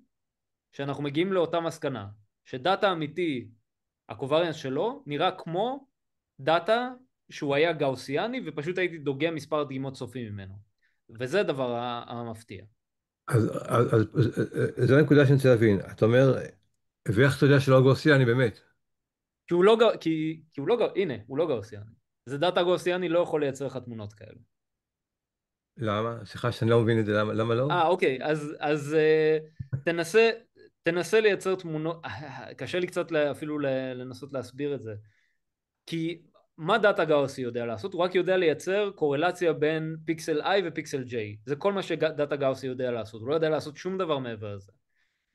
שאנחנו מגיעים לאותה מסקנה, שדאטה אמיתי, הקובריאנס שלו נראה כמו דאטה שהוא היה גאוסיאני ופשוט הייתי דוגם מספר דגימות סופי ממנו, וזה הדבר המפתיע. אז זו הנקודה שאני רוצה להבין, אתה אומר, ואיך אתה יודע שלא גאוסיאני באמת? כי הוא לא, הנה, הוא לא גאוסיאני. זה דאטה גאוסיאני לא יכול לייצר לך תמונות כאלה. למה? סליחה שאני לא מבין את זה, למה לא? אוקיי, אז תנסה לייצר תמונות, קשה לי קצת אפילו לנסות להסביר את זה. כי מה דאטה גאוסי יודע לעשות? הוא רק יודע לייצר קורלציה בין פיקסל I ופיקסל J. זה כל מה שדאטה גאוסי יודע לעשות, הוא לא יודע לעשות שום דבר מעבר לזה.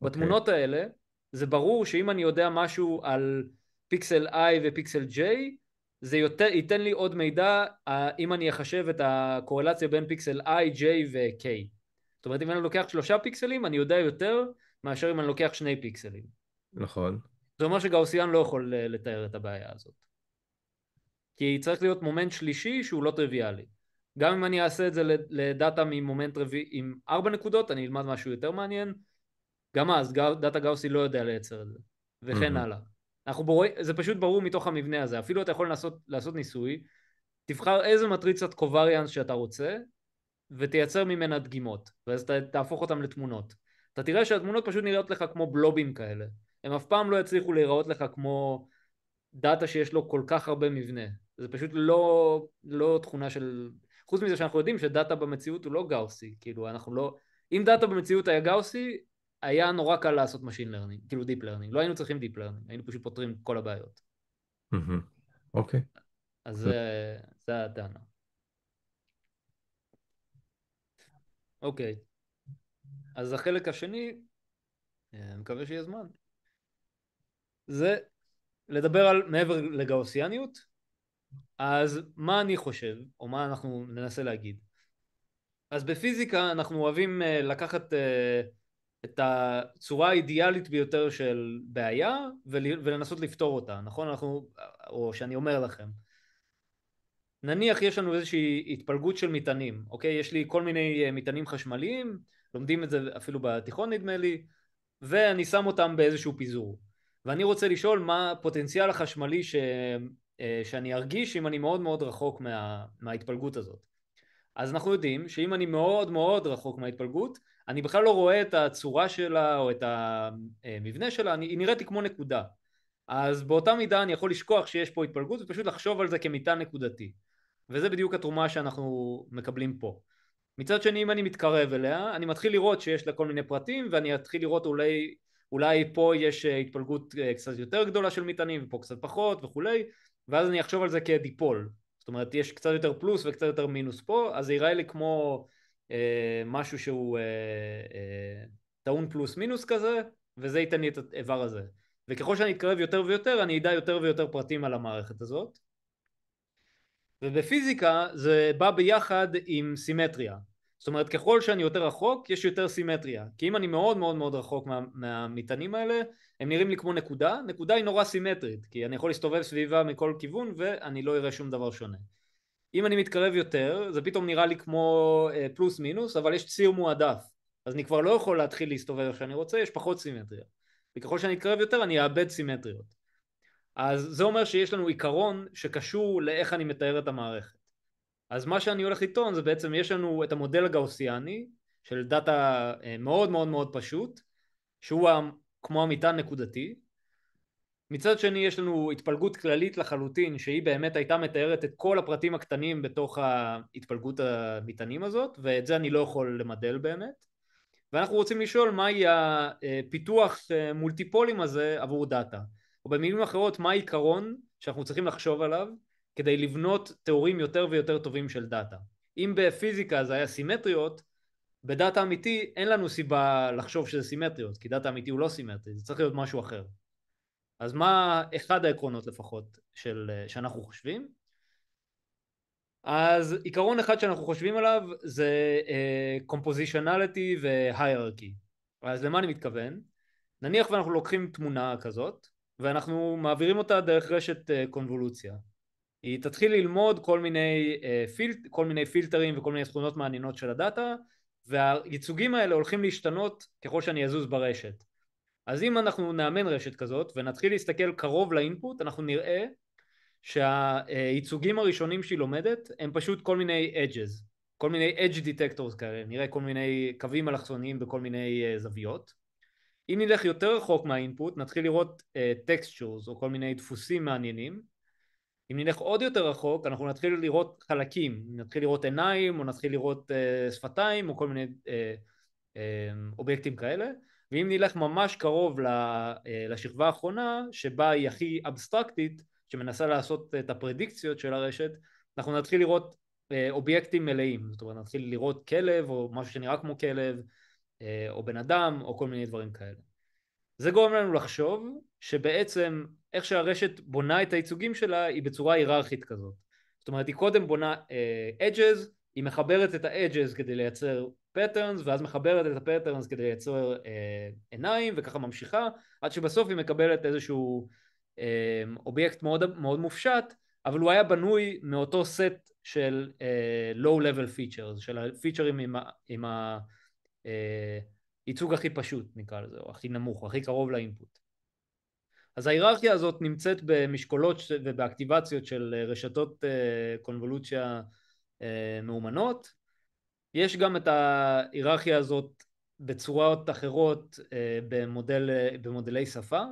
בתמונות האלה, זה ברור שאם אני יודע משהו על פיקסל I ופיקסל J, זה ייתן לי עוד מידע אם אני אחשב את הקורלציה בין פיקסל I, J ו-K. זאת אומרת, אם אני לוקח 3 פיקסלים, אני יודע יותר מאשר אם אני לוקח 2 פיקסלים. נכון. זה אומר שגאוסיאן לא יכול לתאר את הבעיה הזאת. כי צריך להיות מומנט שלישי שהוא לא טריוויאלי. גם אם אני אעשה את זה לדאטה ממומנט רביעי עם 4 נקודות, אני אלמד משהו יותר מעניין. גם אז דאטה גאוסי לא יודע לייצר את זה, וכן הלאה. זה פשוט ברור מתוך המבנה הזה. אפילו אתה יכול לעשות ניסוי, תבחר איזה מטריצת קובריאנס שאתה רוצה, ותייצר ממנה דגימות, ואז תהפוך אותם לתמונות. אתה תראה שהתמונות פשוט נראות לך כמו בלובים כאלה. הם אף פעם לא יצליחו להיראות לך כמו דאטה שיש לו כל כך הרבה מבנה. זה פשוט לא תכונה של... חוץ מזה שאנחנו יודעים שדאטה במציאות הוא לא גאוסי. כאילו אנחנו לא... אם דאטה במציאות היה גאוסי, היה נורא קל לעשות Machine Learning, כאילו Deep Learning. לא היינו צריכים Deep Learning, היינו פשוט פותרים את כל הבעיות. אוקיי. אז זה הטענה. אוקיי. אז החלק השני, אני מקווה שיהיה זמן, זה לדבר על מעבר לגאוסיאניות. אז מה אני חושב, או מה אנחנו ננסה להגיד? אז בפיזיקה אנחנו אוהבים לקחת את הצורה האידיאלית ביותר של בעיה ולנסות לפתור אותה, נכון? או שאני אומר לכם, נניח יש לנו איזושהי התפלגות של מטענים, אוקיי? יש לי כל מיני מטענים חשמליים, לומדים את זה אפילו בתיכון נדמה לי, ואני שם אותם באיזשהו פיזור. ואני רוצה לשאול מה הפוטנציאל החשמלי שאני ארגיש אם אני מאוד מאוד רחוק מההתפלגות הזאת. אז אנחנו יודעים שאם אני מאוד מאוד רחוק מההתפלגות, אני בכלל לא רואה את הצורה שלה או את המבנה שלה, היא נראית לי כמו נקודה. אז באותה מידה אני יכול לשכוח שיש פה התפלגות ופשוט לחשוב על זה כמטען נקודתי. וזה בדיוק התרומה שאנחנו מקבלים פה. מצד שני, אם אני מתקרב אליה, אני מתחיל לראות שיש לה כל מיני פרטים, ואני אתחיל לראות אולי פה יש התפלגות קצת יותר גדולה של מטענים, ופה קצת פחות וכולי, ואז אני אחשוב על זה כדיפול. זאת אומרת, יש קצת יותר פלוס וקצת יותר מינוס פה, אז זה ייראה לי כמו משהו שהוא טעון פלוס מינוס כזה, וזה ייתן לי את האיבר הזה. וככל שאני אתקרב יותר ויותר, אני אדע יותר ויותר פרטים על המערכת הזאת. ובפיזיקה זה בא ביחד עם סימטריה. זאת אומרת, ככל שאני יותר רחוק, יש יותר סימטריה. כי אם אני מאוד מאוד מאוד רחוק מהמטענים האלה, הם נראים לי כמו נקודה. נקודה היא נורא סימטרית, כי אני יכול להסתובב סביבה מכל כיוון, ואני לא אראה שום דבר שונה. אם אני מתקרב יותר, זה פתאום נראה לי כמו פלוס מינוס, אבל יש ציר מועדף. אז אני כבר לא יכול להתחיל להסתובב איך שאני רוצה, יש פחות סימטריה. וככל שאני אתקרב יותר, אני אאבד סימטריות. אז זה אומר שיש לנו עיקרון שקשור לאיך אני מתאר את המערכת. אז מה שאני הולך לטעון זה בעצם יש לנו את המודל הגאוסיאני של דאטה מאוד מאוד מאוד פשוט, שהוא כמו המטען נקודתי. מצד שני יש לנו התפלגות כללית לחלוטין שהיא באמת הייתה מתארת את כל הפרטים הקטנים בתוך ההתפלגות המטענים הזאת, ואת זה אני לא יכול למדל באמת. ואנחנו רוצים לשאול מהי הפיתוח מולטיפולים הזה עבור דאטה, או במילים אחרות מה העיקרון שאנחנו צריכים לחשוב עליו כדי לבנות תיאורים יותר ויותר טובים של דאטה. אם בפיזיקה זה היה סימטריות, בדאטה אמיתי אין לנו סיבה לחשוב שזה סימטריות, כי דאטה אמיתי הוא לא סימטרי, זה צריך להיות משהו אחר. אז מה אחד העקרונות לפחות שאנחנו חושבים? אז עיקרון אחד שאנחנו חושבים עליו זה compositionality ו-hierarchy. אז למה אני מתכוון? נניח ואנחנו לוקחים תמונה כזאת ואנחנו מעבירים אותה דרך רשת קונבולוציה. היא תתחיל ללמוד כל מיני פילטרים וכל מיני תכונות מעניינות של הדאטה, והייצוגים האלה הולכים להשתנות ככל שאני אזוז ברשת. אז אם אנחנו נאמן רשת כזאת ונתחיל להסתכל קרוב לאינפוט, אנחנו נראה שהייצוגים הראשונים שהיא לומדת הם פשוט כל מיני edges, כל מיני edge detectors כאלה, נראה כל מיני קווים אלכסוניים בכל מיני זוויות. אם נלך יותר רחוק מהאינפוט נתחיל לראות textures או כל מיני דפוסים מעניינים. אם נלך עוד יותר רחוק אנחנו נתחיל לראות חלקים, נתחיל לראות עיניים או נתחיל לראות שפתיים או כל מיני אובייקטים כאלה. ואם נלך ממש קרוב לשכבה האחרונה שבה היא הכי אבסטרקטית, שמנסה לעשות את הפרדיקציות של הרשת, אנחנו נתחיל לראות אובייקטים מלאים. זאת אומרת נתחיל לראות כלב או משהו שנראה כמו כלב או בן אדם או כל מיני דברים כאלה. זה גורם לנו לחשוב שבעצם איך שהרשת בונה את הייצוגים שלה היא בצורה היררכית כזאת. זאת אומרת היא קודם בונה edges, היא מחברת את ה-edges כדי לייצר patterns, ואז מחברת את ה-patterns כדי לייצר עיניים וככה ממשיכה, עד שבסוף היא מקבלת איזשהו אובייקט מאוד, מאוד מופשט, אבל הוא היה בנוי מאותו סט של low level features, של הפיצ'רים עם הייצוג הכי פשוט נקרא לזה, או הכי נמוך, או הכי קרוב לאינפוט. אז ההיררכיה הזאת נמצאת במשקולות ובאקטיבציות של רשתות קונבולוציה מאומנות. יש גם את ההיררכיה הזאת בצורות אחרות במודלי שפה,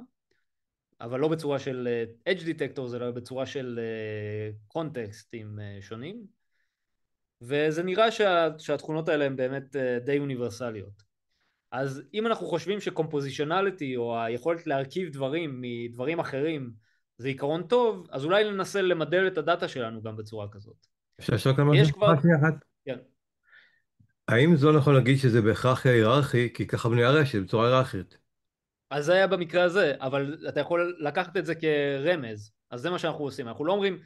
אבל לא בצורה של edge detectors, אלא בצורה של קונטקסטים שונים. וזה נראה שהתכונות האלה הן באמת די אוניברסליות. אז אם אנחנו חושבים שקומפוזיציונליטי או היכולת להרכיב דברים מדברים אחרים זה עיקרון טוב, אז אולי ננסה למדל את הדאטה שלנו גם בצורה כזאת. אפשר לשאול כאן יש משהו? כבר... רק שנייה אחת. כן. האם זה לא נכון להגיד שזה בהכרח היררכי, כי ככה בנויה רשת בצורה היררכית? אז זה היה במקרה הזה, אבל אתה יכול לקחת את זה כרמז, אז זה מה שאנחנו עושים, אנחנו לא אומרים,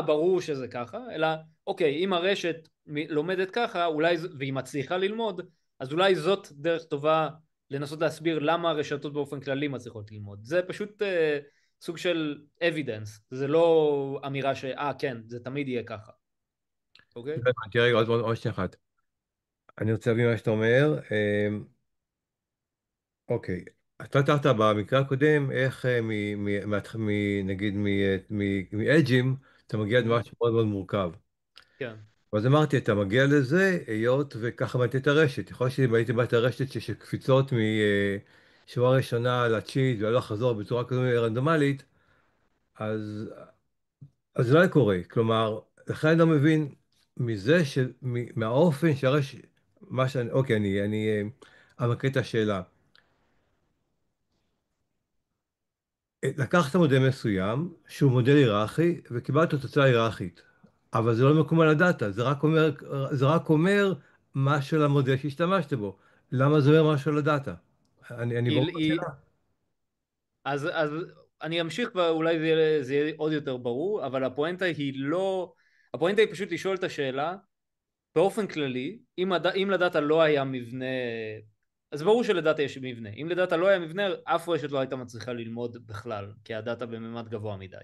ברור שזה ככה, אלא אוקיי, אם הרשת לומדת ככה, אולי, והיא מצליחה ללמוד, אז אולי זאת דרך טובה לנסות להסביר למה הרשתות באופן כללי מצליחות ללמוד. זה פשוט סוג של evidence, זה לא אמירה כן, זה תמיד יהיה ככה. אוקיי? רגע, עוד שנייה אחת. אני רוצה להבין מה שאתה אומר. אוקיי, אתה תיארת במקרה הקודם איך נגיד מאדג'ים אתה מגיע למשהו מאוד מאוד מורכב. כן. אז אמרתי, אתה מגיע לזה, היות וככה בנית את הרשת. יכול להיות שאם הייתי בנית את הרשת של קפיצות משורה ראשונה לתשיעית והלוך חזור בצורה כזו רנדומלית, אז זה לא היה קורה. כלומר, לכן אני לא מבין מזה, מהאופן שהרשת, מה שאני, אוקיי, אני אמקד את השאלה. לקחת מודל מסוים, שהוא מודל היררכי, וקיבלת תוצאה היררכית. אבל זה לא מקום על הדאטה, זה רק אומר משהו על המודל שהשתמשת בו. למה זה אומר משהו על הדאטה? אני ברור בשאלה? אז אני אמשיך ואולי זה יהיה עוד יותר ברור, אבל הפואנטה היא לא, הפואנטה היא פשוט לשאול את השאלה, באופן כללי, אם לדאטה לא היה מבנה, אז ברור שלדאטה יש מבנה, אם לדאטה לא היה מבנה, אף רשת לא הייתה מצליחה ללמוד בכלל, כי הדאטה בממד גבוה מדי.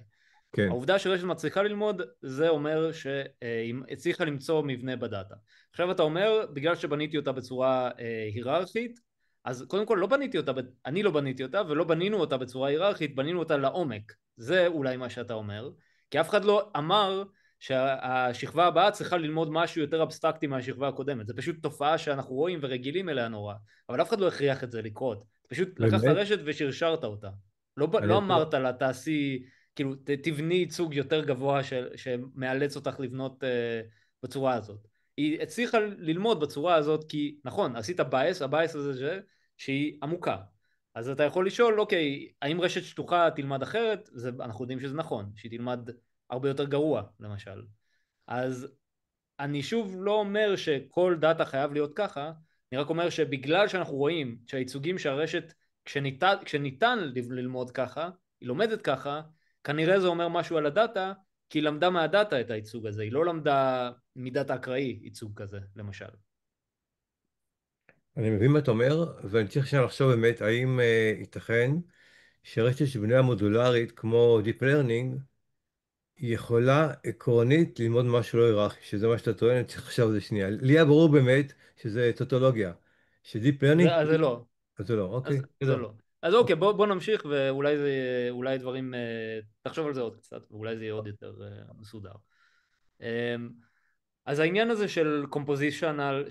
כן. העובדה שרשת מצליחה ללמוד, זה אומר שהיא הצליחה למצוא מבנה בדאטה. עכשיו אתה אומר, בגלל שבניתי אותה בצורה היררכית, אז קודם כל לא בניתי אותה, אני לא בניתי אותה ולא בנינו אותה בצורה היררכית, בנינו אותה לעומק. זה אולי מה שאתה אומר, כי אף אחד לא אמר שהשכבה הבאה צריכה ללמוד משהו יותר אבסטרקטי מהשכבה הקודמת. זה פשוט תופעה שאנחנו רואים ורגילים אליה נורא, אבל אף אחד לא הכריח את זה לקרות. פשוט לקחת באמת? רשת ושרשרת אותה. לא אני רוצה... אמרת לה תעשי, כאילו תבני ייצוג יותר גבוה שמאלץ אותך לבנות בצורה הזאת. היא הצליחה ללמוד בצורה הזאת כי נכון, עשית בייס, הבייס הזה שהיא עמוקה. אז אתה יכול לשאול, אוקיי, האם רשת שטוחה תלמד אחרת? אנחנו יודעים שזה נכון, שהיא תלמד הרבה יותר גרוע, למשל. אז אני שוב לא אומר שכל דאטה חייב להיות ככה, אני רק אומר שבגלל שאנחנו רואים שהייצוגים שהרשת, כשניתן ללמוד ככה, היא לומדת ככה, כנראה זה אומר משהו על הדאטה, כי היא למדה מהדאטה את הייצוג הזה, היא לא למדה מדאטה אקראי ייצוג כזה, למשל. אני מבין מה אתה אומר, ואני צריך שנייה לחשוב באמת, האם ייתכן שרשת שבנויה מודולרית כמו Deep Learning, היא יכולה עקרונית ללמוד משהו לא היררכי, שזה מה שאתה טוען, אני צריך לחשוב על זה שנייה. לי היה ברור באמת שזה טוטולוגיה, שדיפ לרנינג... אז זה לא. אז זה לא, אוקיי. אז זה לא. אז אוקיי, בוא נמשיך, ואולי דברים, תחשוב על זה עוד קצת, ואולי זה יהיה עוד יותר מסודר. אז העניין הזה של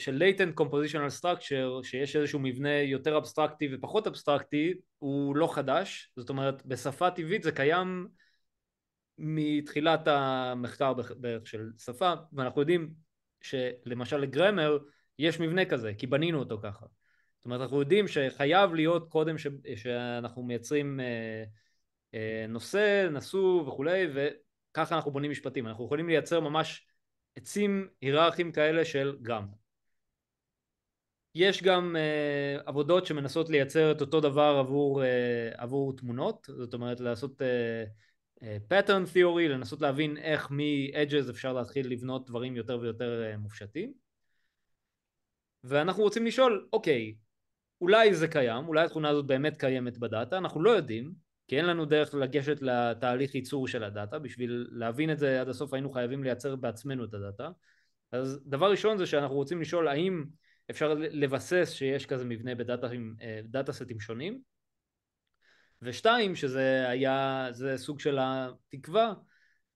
latent compositional structure, שיש איזשהו מבנה יותר אבסטרקטי ופחות אבסטרקטי, הוא לא חדש. זאת אומרת, בשפה טבעית זה קיים מתחילת המחקר בערך של שפה, ואנחנו יודעים שלמשל לגרמר יש מבנה כזה, כי בנינו אותו ככה. זאת אומרת, אנחנו יודעים שחייב להיות קודם שאנחנו מייצרים נושא, נשוא וכולי, וככה אנחנו בונים משפטים. אנחנו יכולים לייצר ממש עצים היררכיים כאלה של גרם. יש גם עבודות שמנסות לייצר את אותו דבר עבור תמונות, זאת אומרת לעשות pattern theory, לנסות להבין איך מ-edges אפשר להתחיל לבנות דברים יותר ויותר מופשטים. ואנחנו רוצים לשאול, אוקיי, אולי זה קיים, אולי התכונה הזאת באמת קיימת בדאטה, אנחנו לא יודעים, כי אין לנו דרך לגשת לתהליך ייצור של הדאטה, בשביל להבין את זה עד הסוף היינו חייבים לייצר בעצמנו את הדאטה. אז דבר ראשון זה שאנחנו רוצים לשאול האם אפשר לבסס שיש כזה מבנה בדאטה סטים שונים, ושתיים, זה סוג של התקווה,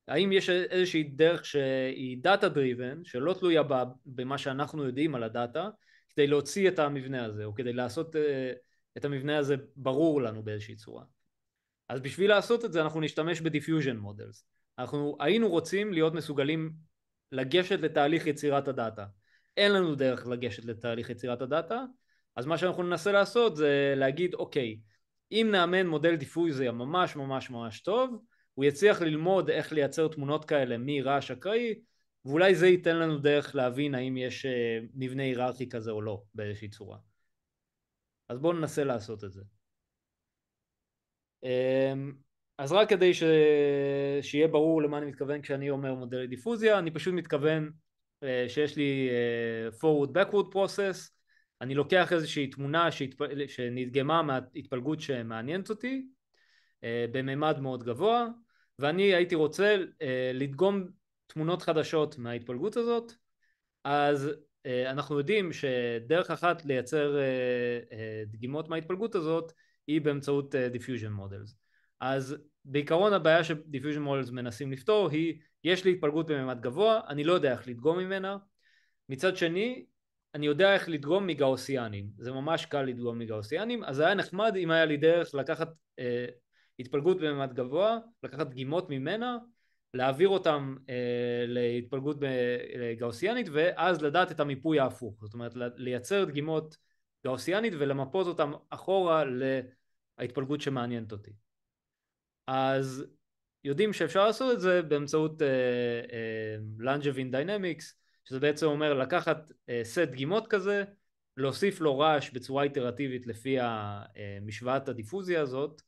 האם יש איזושהי דרך שהיא דאטה דריבן, שלא תלויה במה שאנחנו יודעים על הדאטה, כדי להוציא את המבנה הזה, או כדי לעשות את המבנה הזה ברור לנו באיזושהי צורה. אז בשביל לעשות את זה אנחנו נשתמש בדיפיוז'ן מודלס. אנחנו היינו רוצים להיות מסוגלים לגשת לתהליך יצירת הדאטה. אין לנו דרך לגשת לתהליך יצירת הדאטה, אז מה שאנחנו ננסה לעשות זה להגיד, אוקיי, אם נאמן מודל דיפוזיה ממש ממש ממש טוב, הוא יצליח ללמוד איך לייצר תמונות כאלה מרעש אקראי, ואולי זה ייתן לנו דרך להבין האם יש מבנה היררכי כזה או לא באיזושהי צורה. אז בואו ננסה לעשות את זה. אז רק כדי שיהיה ברור למה אני מתכוון כשאני אומר מודל דיפוזיה, אני פשוט מתכוון שיש לי forward backward process, אני לוקח איזושהי תמונה שנדגמה מההתפלגות שמעניינת אותי, בממד מאוד גבוה, ואני הייתי רוצה לדגום תמונות חדשות מההתפלגות הזאת. אז אנחנו יודעים שדרך אחת לייצר דגימות מההתפלגות הזאת היא באמצעות diffusion models. אז בעיקרון הבעיה ש-diffusion models מנסים לפתור היא, יש לי התפלגות בממד גבוה, אני לא יודע איך לדגום ממנה, מצד שני אני יודע איך לדגום מגאוסיאנים, זה ממש קל לדגום מגאוסיאנים, אז היה נחמד אם היה לי דרך לקחת התפלגות בממד גבוה, לקחת דגימות ממנה להעביר אותם להתפלגות גאוסיאנית, ואז לדעת את המיפוי ההפוך. זאת אומרת, לייצר דגימות גאוסיאנית ולמפות אותם אחורה להתפלגות שמעניינת אותי. אז יודעים שאפשר לעשות את זה באמצעות Langevin Dynamics, שזה בעצם אומר לקחת סט דגימות כזה, להוסיף לו רעש בצורה איטרטיבית לפי המשוואת הדיפוזיה הזאת,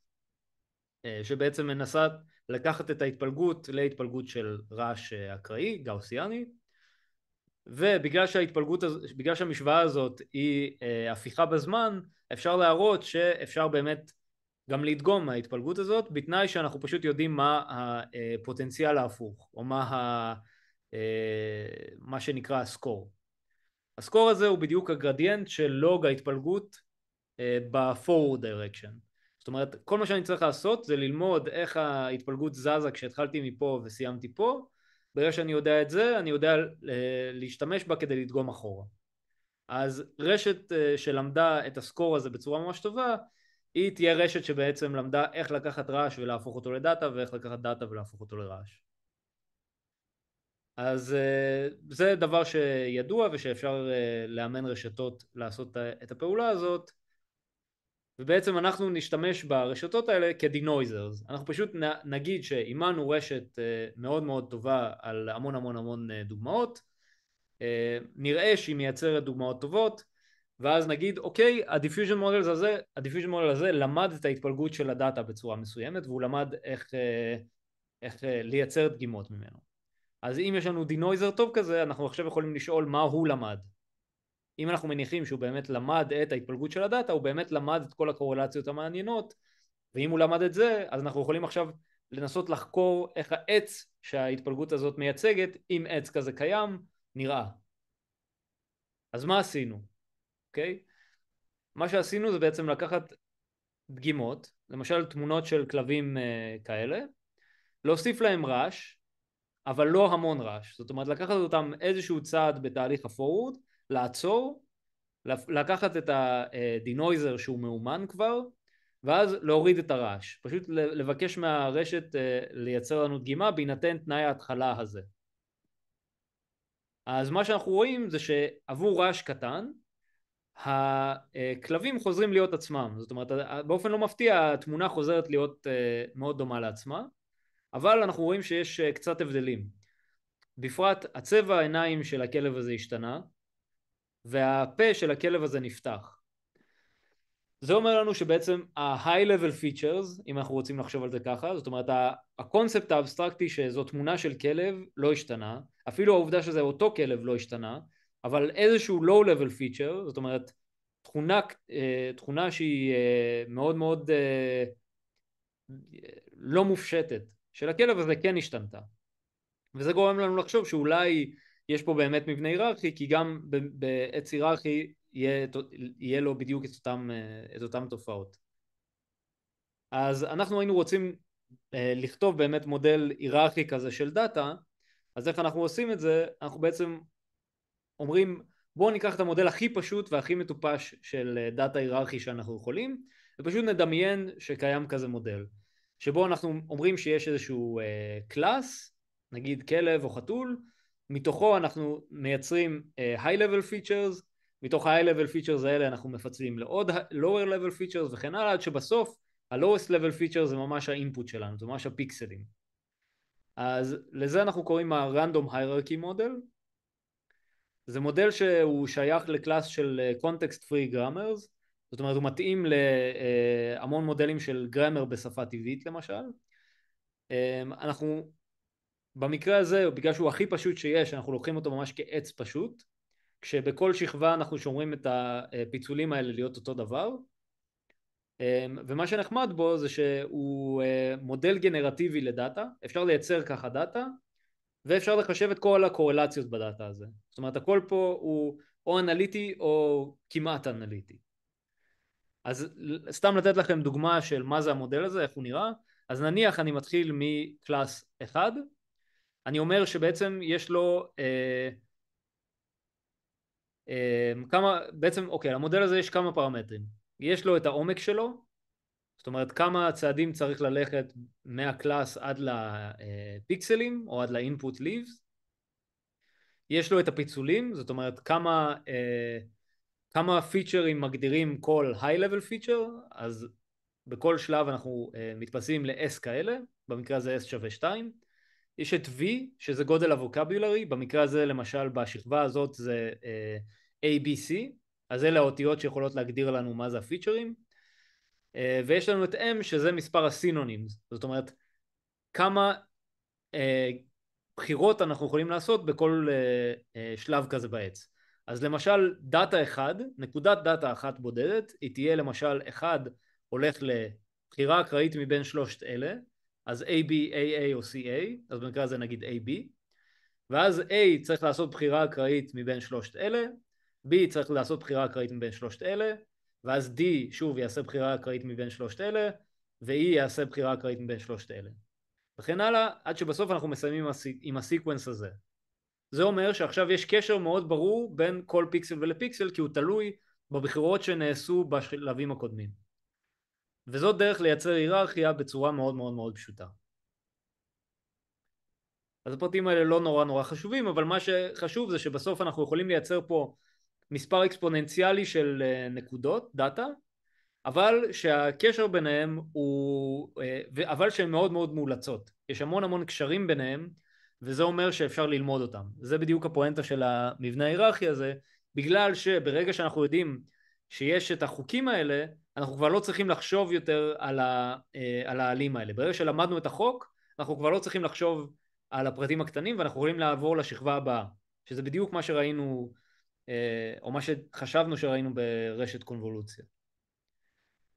שבעצם מנסה לקחת את ההתפלגות להתפלגות של רעש אקראי, גאוסיאני, ובגלל בגלל שהמשוואה הזאת היא הפיכה בזמן, אפשר להראות שאפשר באמת גם לדגום מההתפלגות הזאת, בתנאי שאנחנו פשוט יודעים מה הפוטנציאל ההפוך, או מה שנקרא הסקור. הסקור הזה הוא בדיוק הגרדיאנט של לוג ההתפלגות ב-forward direction. זאת אומרת, כל מה שאני צריך לעשות זה ללמוד איך ההתפלגות זזה כשהתחלתי מפה וסיימתי פה. ברגע שאני יודע את זה, אני יודע להשתמש בה כדי לדגום אחורה. אז רשת שלמדה את הסקור הזה בצורה ממש טובה, היא תהיה רשת שבעצם למדה איך לקחת רעש ולהפוך אותו לדאטה, ואיך לקחת דאטה ולהפוך אותו לרעש. אז זה דבר שידוע ושאפשר לאמן רשתות לעשות את הפעולה הזאת, ובעצם אנחנו נשתמש ברשתות האלה כדינויזרס. אנחנו פשוט נגיד שאימנו רשת מאוד מאוד טובה על המון המון המון דוגמאות, נראה שהיא מייצרת דוגמאות טובות, ואז נגיד אוקיי, הדיפיוז'ן מודל הזה למד את ההתפלגות של הדאטה בצורה מסוימת, והוא למד איך לייצר דגימות ממנו. אז אם יש לנו דינויזר טוב כזה, אנחנו עכשיו יכולים לשאול מה הוא למד. אם אנחנו מניחים שהוא באמת למד את ההתפלגות של הדאטה, הוא באמת למד את כל הקורלציות המעניינות, ואם הוא למד את זה, אז אנחנו יכולים עכשיו לנסות לחקור איך העץ שההתפלגות הזאת מייצגת, אם עץ כזה קיים, נראה. אז מה עשינו? אוקיי? מה שעשינו זה בעצם לקחת דגימות, למשל תמונות של כלבים כאלה, להוסיף להם רעש, אבל לא המון רעש. זאת אומרת, לקחת אותם איזשהו צעד בתהליך הפורוורד, לעצור, לקחת את הדינויזר שהוא מאומן כבר, ואז להוריד את הרעש. פשוט לבקש מהרשת לייצר לנו דגימה בהינתן תנאי ההתחלה הזה. אז מה שאנחנו רואים זה שעבור רעש קטן, הכלבים חוזרים להיות עצמם. זאת אומרת, באופן לא מפתיע, התמונה חוזרת להיות מאוד דומה לעצמה, אבל אנחנו רואים שיש קצת הבדלים. בפרט הצבע העיניים של הכלב הזה השתנה, והפה של הכלב הזה נפתח. זה אומר לנו שבעצם ה-high level features, אם אנחנו רוצים לחשוב על זה ככה, זאת אומרת הקונספט האבסטרקטי שזו תמונה של כלב לא השתנה, אפילו העובדה שזה אותו כלב לא השתנה, אבל איזשהו low level feature, זאת אומרת תכונה שהיא מאוד מאוד לא מופשטת, של הכלב הזה כן השתנתה. וזה גורם לנו לחשוב שאולי יש פה באמת מבנה היררכי, כי גם בעץ היררכי יהיה לו בדיוק את אותם תופעות. אז אנחנו היינו רוצים לכתוב באמת מודל היררכי כזה של דאטה, אז איך אנחנו עושים את זה? אנחנו בעצם אומרים, בואו ניקח את המודל הכי פשוט והכי מטופש של דאטה היררכי שאנחנו יכולים, ופשוט נדמיין שקיים כזה מודל, שבו אנחנו אומרים שיש איזשהו קלאס, נגיד כלב או חתול, מתוכו אנחנו מייצרים high level features, מתוך ה-high level features האלה אנחנו מפצלים לעוד lower level features וכן הלאה, עד שבסוף ה-lowest level features זה ממש האינפוט שלנו, זה ממש הפיקסלים. אז לזה אנחנו קוראים ה-random hierarchy model. זה מודל שהוא שייך לקלאס של context free grammars, זאת אומרת הוא מתאים להמון מודלים של גרמר בשפה טבעית למשל. אנחנו במקרה הזה, בגלל שהוא הכי פשוט שיש, אנחנו לוקחים אותו ממש כעץ פשוט, כשבכל שכבה אנחנו שומרים את הפיצולים האלה להיות אותו דבר, ומה שנחמד בו זה שהוא מודל גנרטיבי לדאטה, אפשר לייצר ככה דאטה, ואפשר לחשב את כל הקורלציות בדאטה הזה. זאת אומרת, הכל פה הוא או אנליטי או כמעט אנליטי. אז סתם לתת לכם דוגמה של מה זה המודל הזה, איך הוא נראה, אז נניח אני מתחיל מקלאס 1, אני אומר שבעצם יש לו בעצם אוקיי, למודל הזה יש כמה פרמטרים. יש לו את העומק שלו, זאת אומרת, כמה צעדים צריך ללכת מהקלאס עד לפיקסלים, או עד ל-input leaves. יש לו את הפיצולים, זאת אומרת, כמה פיצ'רים מגדירים כל high-level feature, אז בכל שלב אנחנו מתפסים ל-S כאלה, במקרה הזה S שווה 2. יש את V, שזה גודל הווקבולרי, במקרה הזה למשל בשכבה הזאת זה ABC, אז אלה האותיות שיכולות להגדיר לנו מה זה הפיצ'רים. ויש לנו את M, שזה מספר הסינונימס, זאת אומרת, כמה בחירות אנחנו יכולים לעשות בכל שלב כזה בעץ. אז למשל דאטה אחד, נקודת דאטה אחת בודדת, היא תהיה למשל אחד הולך לבחירה אקראית מבין שלושת אלה, אז A, B, A, A או C, A, אז במקרה הזה נגיד A, B, ואז A צריך לעשות בחירה אקראית מבין שלושת אלה, B צריך לעשות בחירה אקראית מבין שלושת אלה, ואז D שוב יעשה בחירה אקראית מבין שלושת אלה, ו-E יעשה בחירה אקראית מבין שלושת אלה. וכן הלאה, עד שבסוף אנחנו מסיימים עם הסיקוונס הזה. זה אומר שעכשיו יש קשר מאוד ברור בין כל פיקסל ולפיקסל, כי הוא תלוי בבחירות שנעשו בשלבים הקודמים. וזאת דרך לייצר היררכיה בצורה מאוד מאוד מאוד פשוטה. אז הפרטים האלה לא נורא חשובים, אבל מה שחשוב זה שבסוף אנחנו יכולים לייצר פה מספר אקספוננציאלי של נקודות, דאטה, אבל שהקשר ביניהם הוא, אבל שהן מאוד מאוד מאולצות. יש המון קשרים ביניהם, וזה אומר שאפשר ללמוד אותם. זה בדיוק הפואנטה של המבנה ההיררכי הזה, בגלל שברגע שאנחנו יודעים שיש את החוקים האלה, אנחנו כבר לא צריכים לחשוב יותר על העלים האלה. ברגע שלמדנו את החוק, אנחנו כבר לא צריכים לחשוב על הפרטים הקטנים, ואנחנו יכולים לעבור לשכבה הבאה, שזה בדיוק מה שראינו, או מה שחשבנו שראינו ברשת קונבולוציה.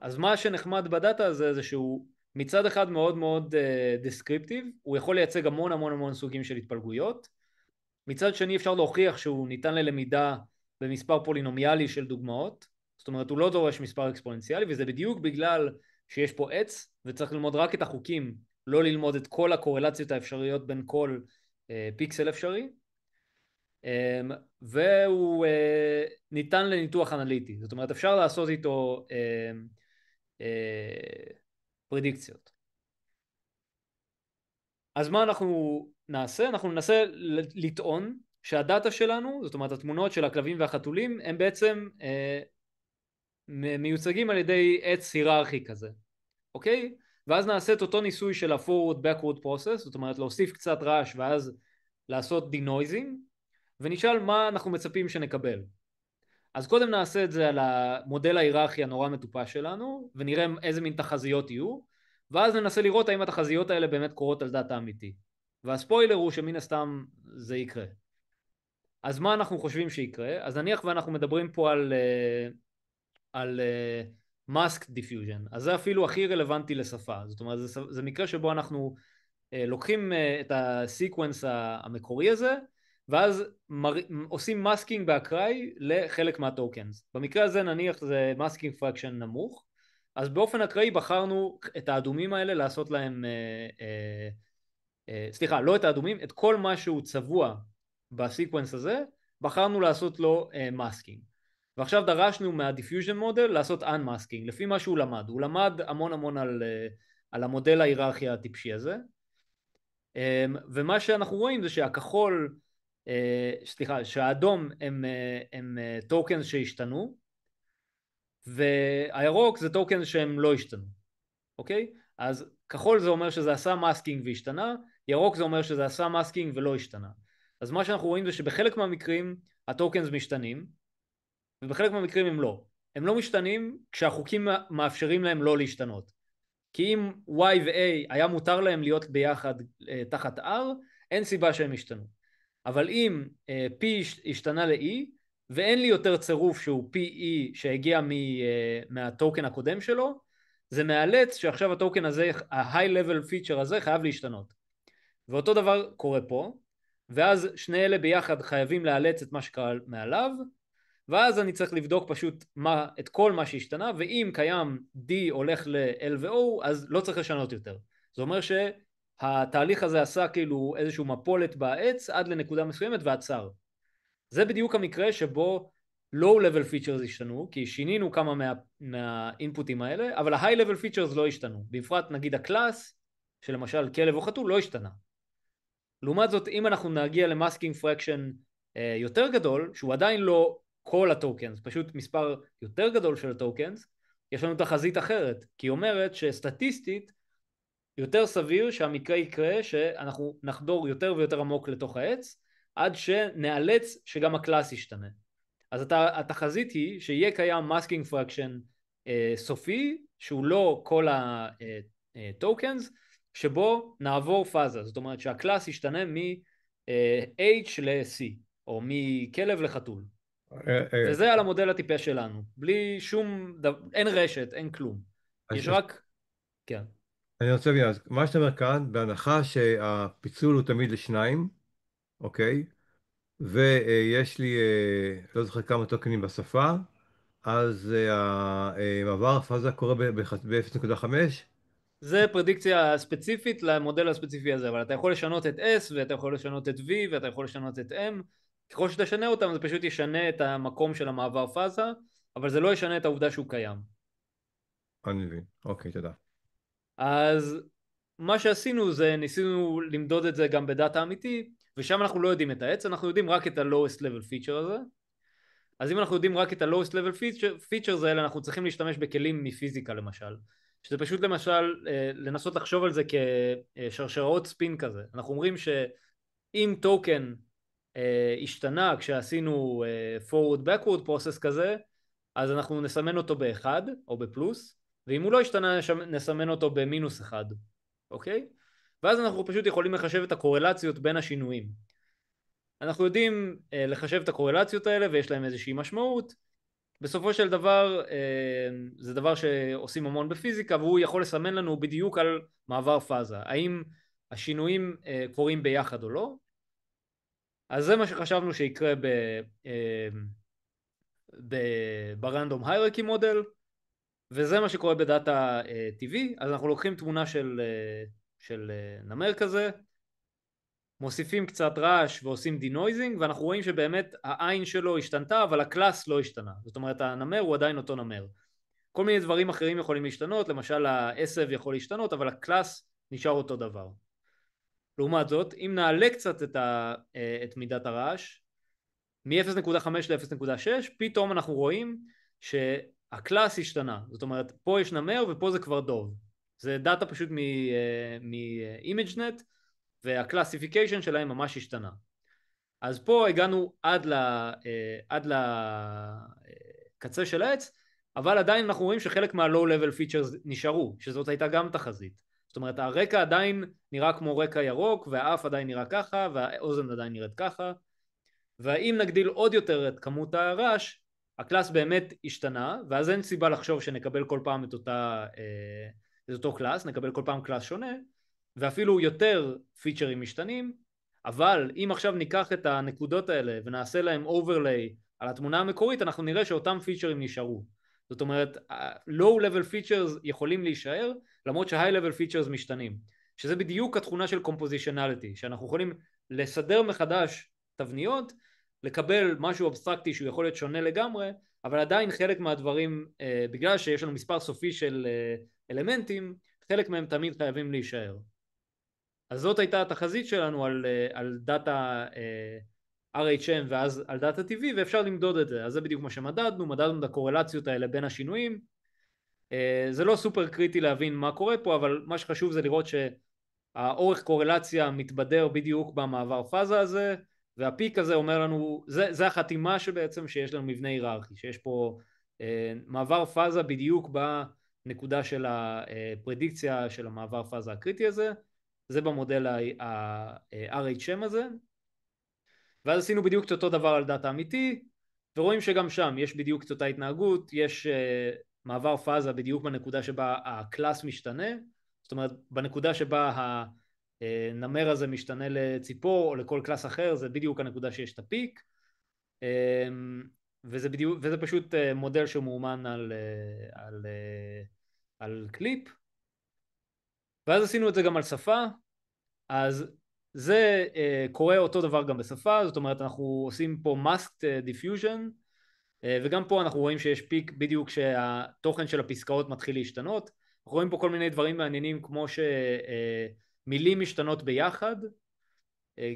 אז מה שנחמד בדאטה הזה זה שהוא מצד אחד מאוד מאוד דסקריפטיב, הוא יכול לייצג המון סוגים של התפלגויות, מצד שני אפשר להוכיח שהוא ניתן ללמידה במספר פולינומיאלי של דוגמאות, זאת אומרת הוא לא דורש מספר אקספוננציאלי, וזה בדיוק בגלל שיש פה עץ וצריך ללמוד רק את החוקים, לא ללמוד את כל הקורלציות האפשריות בין כל פיקסל אפשרי, והוא ניתן לניתוח אנליטי, זאת אומרת אפשר לעשות איתו פרדיקציות. אז מה אנחנו נעשה? אנחנו ננסה לטעון שהדאטה שלנו, זאת אומרת התמונות של הכלבים והחתולים, הם בעצם מיוצגים על ידי עץ היררכי כזה, אוקיי? ואז נעשה את אותו ניסוי של ה-forward backward process, זאת אומרת להוסיף קצת רעש ואז לעשות denoising, ונשאל מה אנחנו מצפים שנקבל. אז קודם נעשה את זה על המודל ההיררכי הנורא מטופש שלנו, ונראה איזה מין תחזיות יהיו, ואז ננסה לראות האם התחזיות האלה באמת קורות על דאטה אמיתי. והספוילר הוא שמן הסתם זה יקרה. אז מה אנחנו חושבים שיקרה? אז נניח ואנחנו מדברים פה על masked diffusion, אז זה אפילו הכי רלוונטי לשפה, זאת אומרת זה מקרה שבו אנחנו לוקחים את הסיקוונס המקורי הזה, ואז עושים מסקינג באקראי לחלק מהטוקנס. במקרה הזה נניח זה מסקינג פרקשן נמוך, אז באופן אקראי בחרנו את האדומים האלה לעשות להם, סליחה, לא את האדומים, את כל מה שהוא צבוע בסיקוונס הזה, בחרנו לעשות לו מסקינג. ועכשיו דרשנו מהדיפיוז'ן מודל לעשות unmasking, לפי מה שהוא למד. הוא למד המון על המודל ההיררכיה הטיפשי הזה, ומה שאנחנו רואים זה שהכחול, סליחה, שהאדום הם טוקנס שהשתנו, והירוק זה טוקנס שהם לא השתנו, אוקיי? אז כחול זה אומר שזה עשה מסקינג והשתנה, ירוק זה אומר שזה עשה מסקינג ולא השתנה. אז מה שאנחנו רואים זה שבחלק מהמקרים הטוקנס משתנים, ובחלק מהמקרים הם לא. הם לא משתנים כשהחוקים מאפשרים להם לא להשתנות. כי אם Y ו-A היה מותר להם להיות ביחד תחת R, אין סיבה שהם ישתנו. אבל אם P השתנה ל-E, ואין לי יותר צירוף שהוא PE שהגיע מהטוקן הקודם שלו, זה מאלץ שעכשיו הטוקן הזה, ה-high level feature הזה חייב להשתנות. ואותו דבר קורה פה, ואז שני אלה ביחד חייבים לאלץ את מה שקרה מעליו, ואז אני צריך לבדוק פשוט את כל מה שהשתנה, ואם קיים D הולך ל-L ו-O, אז לא צריך לשנות יותר. זה אומר שהתהליך הזה עשה כאילו איזשהו מפולת בעץ עד לנקודה מסוימת ועצר. זה בדיוק המקרה שבו low level features השתנו, כי שינינו כמה מהאינפוטים האלה, אבל ה-high level features לא השתנו. בפרט נגיד הקלאס, שלמשל כלב או חתול, לא השתנה. לעומת זאת, אם אנחנו נגיע למאסקינג פרקשן יותר גדול, שהוא עדיין לא כל הטוקנס, פשוט מספר יותר גדול של הטוקנס, יש לנו תחזית אחרת, כי היא אומרת שסטטיסטית יותר סביר שהמקרה יקרה שאנחנו נחדור יותר ויותר עמוק לתוך העץ, עד שנאלץ שגם הקלאס ישתנה. אז התחזית היא שיהיה קיים מאסקינג פרקשן סופי, שהוא לא כל הטוקנס, שבו נעבור פאזה, זאת אומרת שהקלאס ישתנה מ-H ל-C, או מכלב לחתול. וזה על המודל הטיפש שלנו, בלי שום, אין רשת, אין כלום. יש רק, כן. אני רוצה להבין, אז מה שאתה אומר כאן, בהנחה שהפיצול הוא תמיד לשניים, אוקיי? ויש לי, לא זוכר כמה טוקנים בשפה, אז המעבר הפאזה קורה ב-0.5? זה פרדיקציה ספציפית למודל הספציפי הזה, אבל אתה יכול לשנות את S, ואתה יכול לשנות את V, ואתה יכול לשנות את M. ככל שתשנה אותם, זה פשוט ישנה את המקום של המעבר פאזה, אבל זה לא ישנה את העובדה שהוא קיים. אני מבין, אוקיי, תודה. אז מה שעשינו זה ניסינו למדוד את זה גם בדאטה אמיתי, ושם אנחנו לא יודעים את העץ, אנחנו יודעים רק את ה-lowest level feature הזה. אז אם אנחנו יודעים רק את ה-lowest level features האלה, אנחנו צריכים להשתמש בכלים מפיזיקה למשל. שזה פשוט למשל לנסות לחשוב על זה כשרשראות ספין כזה. אנחנו אומרים שאם טוקן השתנה כשעשינו forward backward process כזה, אז אנחנו נסמן אותו באחד או בפלוס, ואם הוא לא השתנה נסמן אותו במינוס אחד, אוקיי? ואז אנחנו פשוט יכולים לחשב את הקורלציות בין השינויים. אנחנו יודעים לחשב את הקורלציות האלה ויש להם איזושהי משמעות. בסופו של דבר זה דבר שעושים המון בפיזיקה, והוא יכול לסמן לנו בדיוק על מעבר פאזה, האם השינויים קורים ביחד או לא. אז זה מה שחשבנו שיקרה ברנדום היירקי מודל, וזה מה שקורה בדאטה טבעי. אז אנחנו לוקחים תמונה של נמר כזה, מוסיפים קצת רעש ועושים דינויזינג, ואנחנו רואים שבאמת העין שלו השתנתה, אבל הקלאס לא השתנה. זאת אומרת, הנמר הוא עדיין אותו נמר. כל מיני דברים אחרים יכולים להשתנות, למשל העשב יכול להשתנות, אבל הקלאס נשאר אותו דבר. לעומת זאת, אם נעלה קצת את מידת הרעש, מ-0.5 ל-0.6, פתאום אנחנו רואים שהקלאס השתנה. זאת אומרת, פה יש נמר ופה זה כבר דוב. זה דאטה פשוט מ-ImageNet, והקלאסיפיקיישן שלהם ממש השתנה. אז פה הגענו עד לקצה של העץ, אבל עדיין אנחנו רואים שחלק מה-low level features נשארו, שזאת הייתה גם תחזית. זאת אומרת, הרקע עדיין נראה כמו רקע ירוק, והאף עדיין נראה ככה, והאוזן עדיין נראית ככה, ואם נגדיל עוד יותר את כמות הרעש, הקלאס באמת השתנה, ואז אין סיבה לחשוב שנקבל כל פעם את אותו קלאס, נקבל כל פעם קלאס שונה, ואפילו יותר פיצ'רים משתנים. אבל אם עכשיו ניקח את הנקודות האלה ונעשה להם overlay על התמונה המקורית, אנחנו נראה שאותם פיצ'רים נשארו. זאת אומרת, low level features יכולים להישאר, למרות שה-high level features משתנים. שזה בדיוק התכונה של compositionality, שאנחנו יכולים לסדר מחדש תבניות, לקבל משהו אבסטרקטי שהוא יכול להיות שונה לגמרי, אבל עדיין חלק מהדברים, בגלל שיש לנו מספר סופי של אלמנטים, חלק מהם תמיד חייבים להישאר. אז זאת הייתה התחזית שלנו על דאטה RHM ואז על דאטה טבעי, ואפשר למדוד את זה. אז זה בדיוק מה שמדדנו, מדדנו את הקורלציות האלה בין השינויים. זה לא סופר קריטי להבין מה קורה פה, אבל מה שחשוב זה לראות שהאורך קורלציה מתבדר בדיוק במעבר פאזה הזה, והפיק הזה אומר לנו, זה החתימה שבעצם שיש לנו מבנה היררכי, שיש פה מעבר פאזה בדיוק בנקודה של הפרדיקציה של המעבר פאזה הקריטי הזה. זה במודל ה-RHM הזה, ואז עשינו בדיוק את אותו דבר על דאטה אמיתי, ורואים שגם שם יש בדיוק את אותה התנהגות, יש מעבר פאזה בדיוק בנקודה שבה הקלאס משתנה, זאת אומרת בנקודה שבה הנמר הזה משתנה לציפור או לכל קלאס אחר, זה בדיוק הנקודה שיש את הפיק, וזה פשוט מודל שמאומן על קליפ. ואז עשינו את זה גם על שפה, אז זה קורה אותו דבר גם בשפה, זאת אומרת אנחנו עושים פה masked diffusion, וגם פה אנחנו רואים שיש פיק בדיוק שהתוכן של הפסקאות מתחיל להשתנות. אנחנו רואים פה כל מיני דברים מעניינים כמו שמילים משתנות ביחד,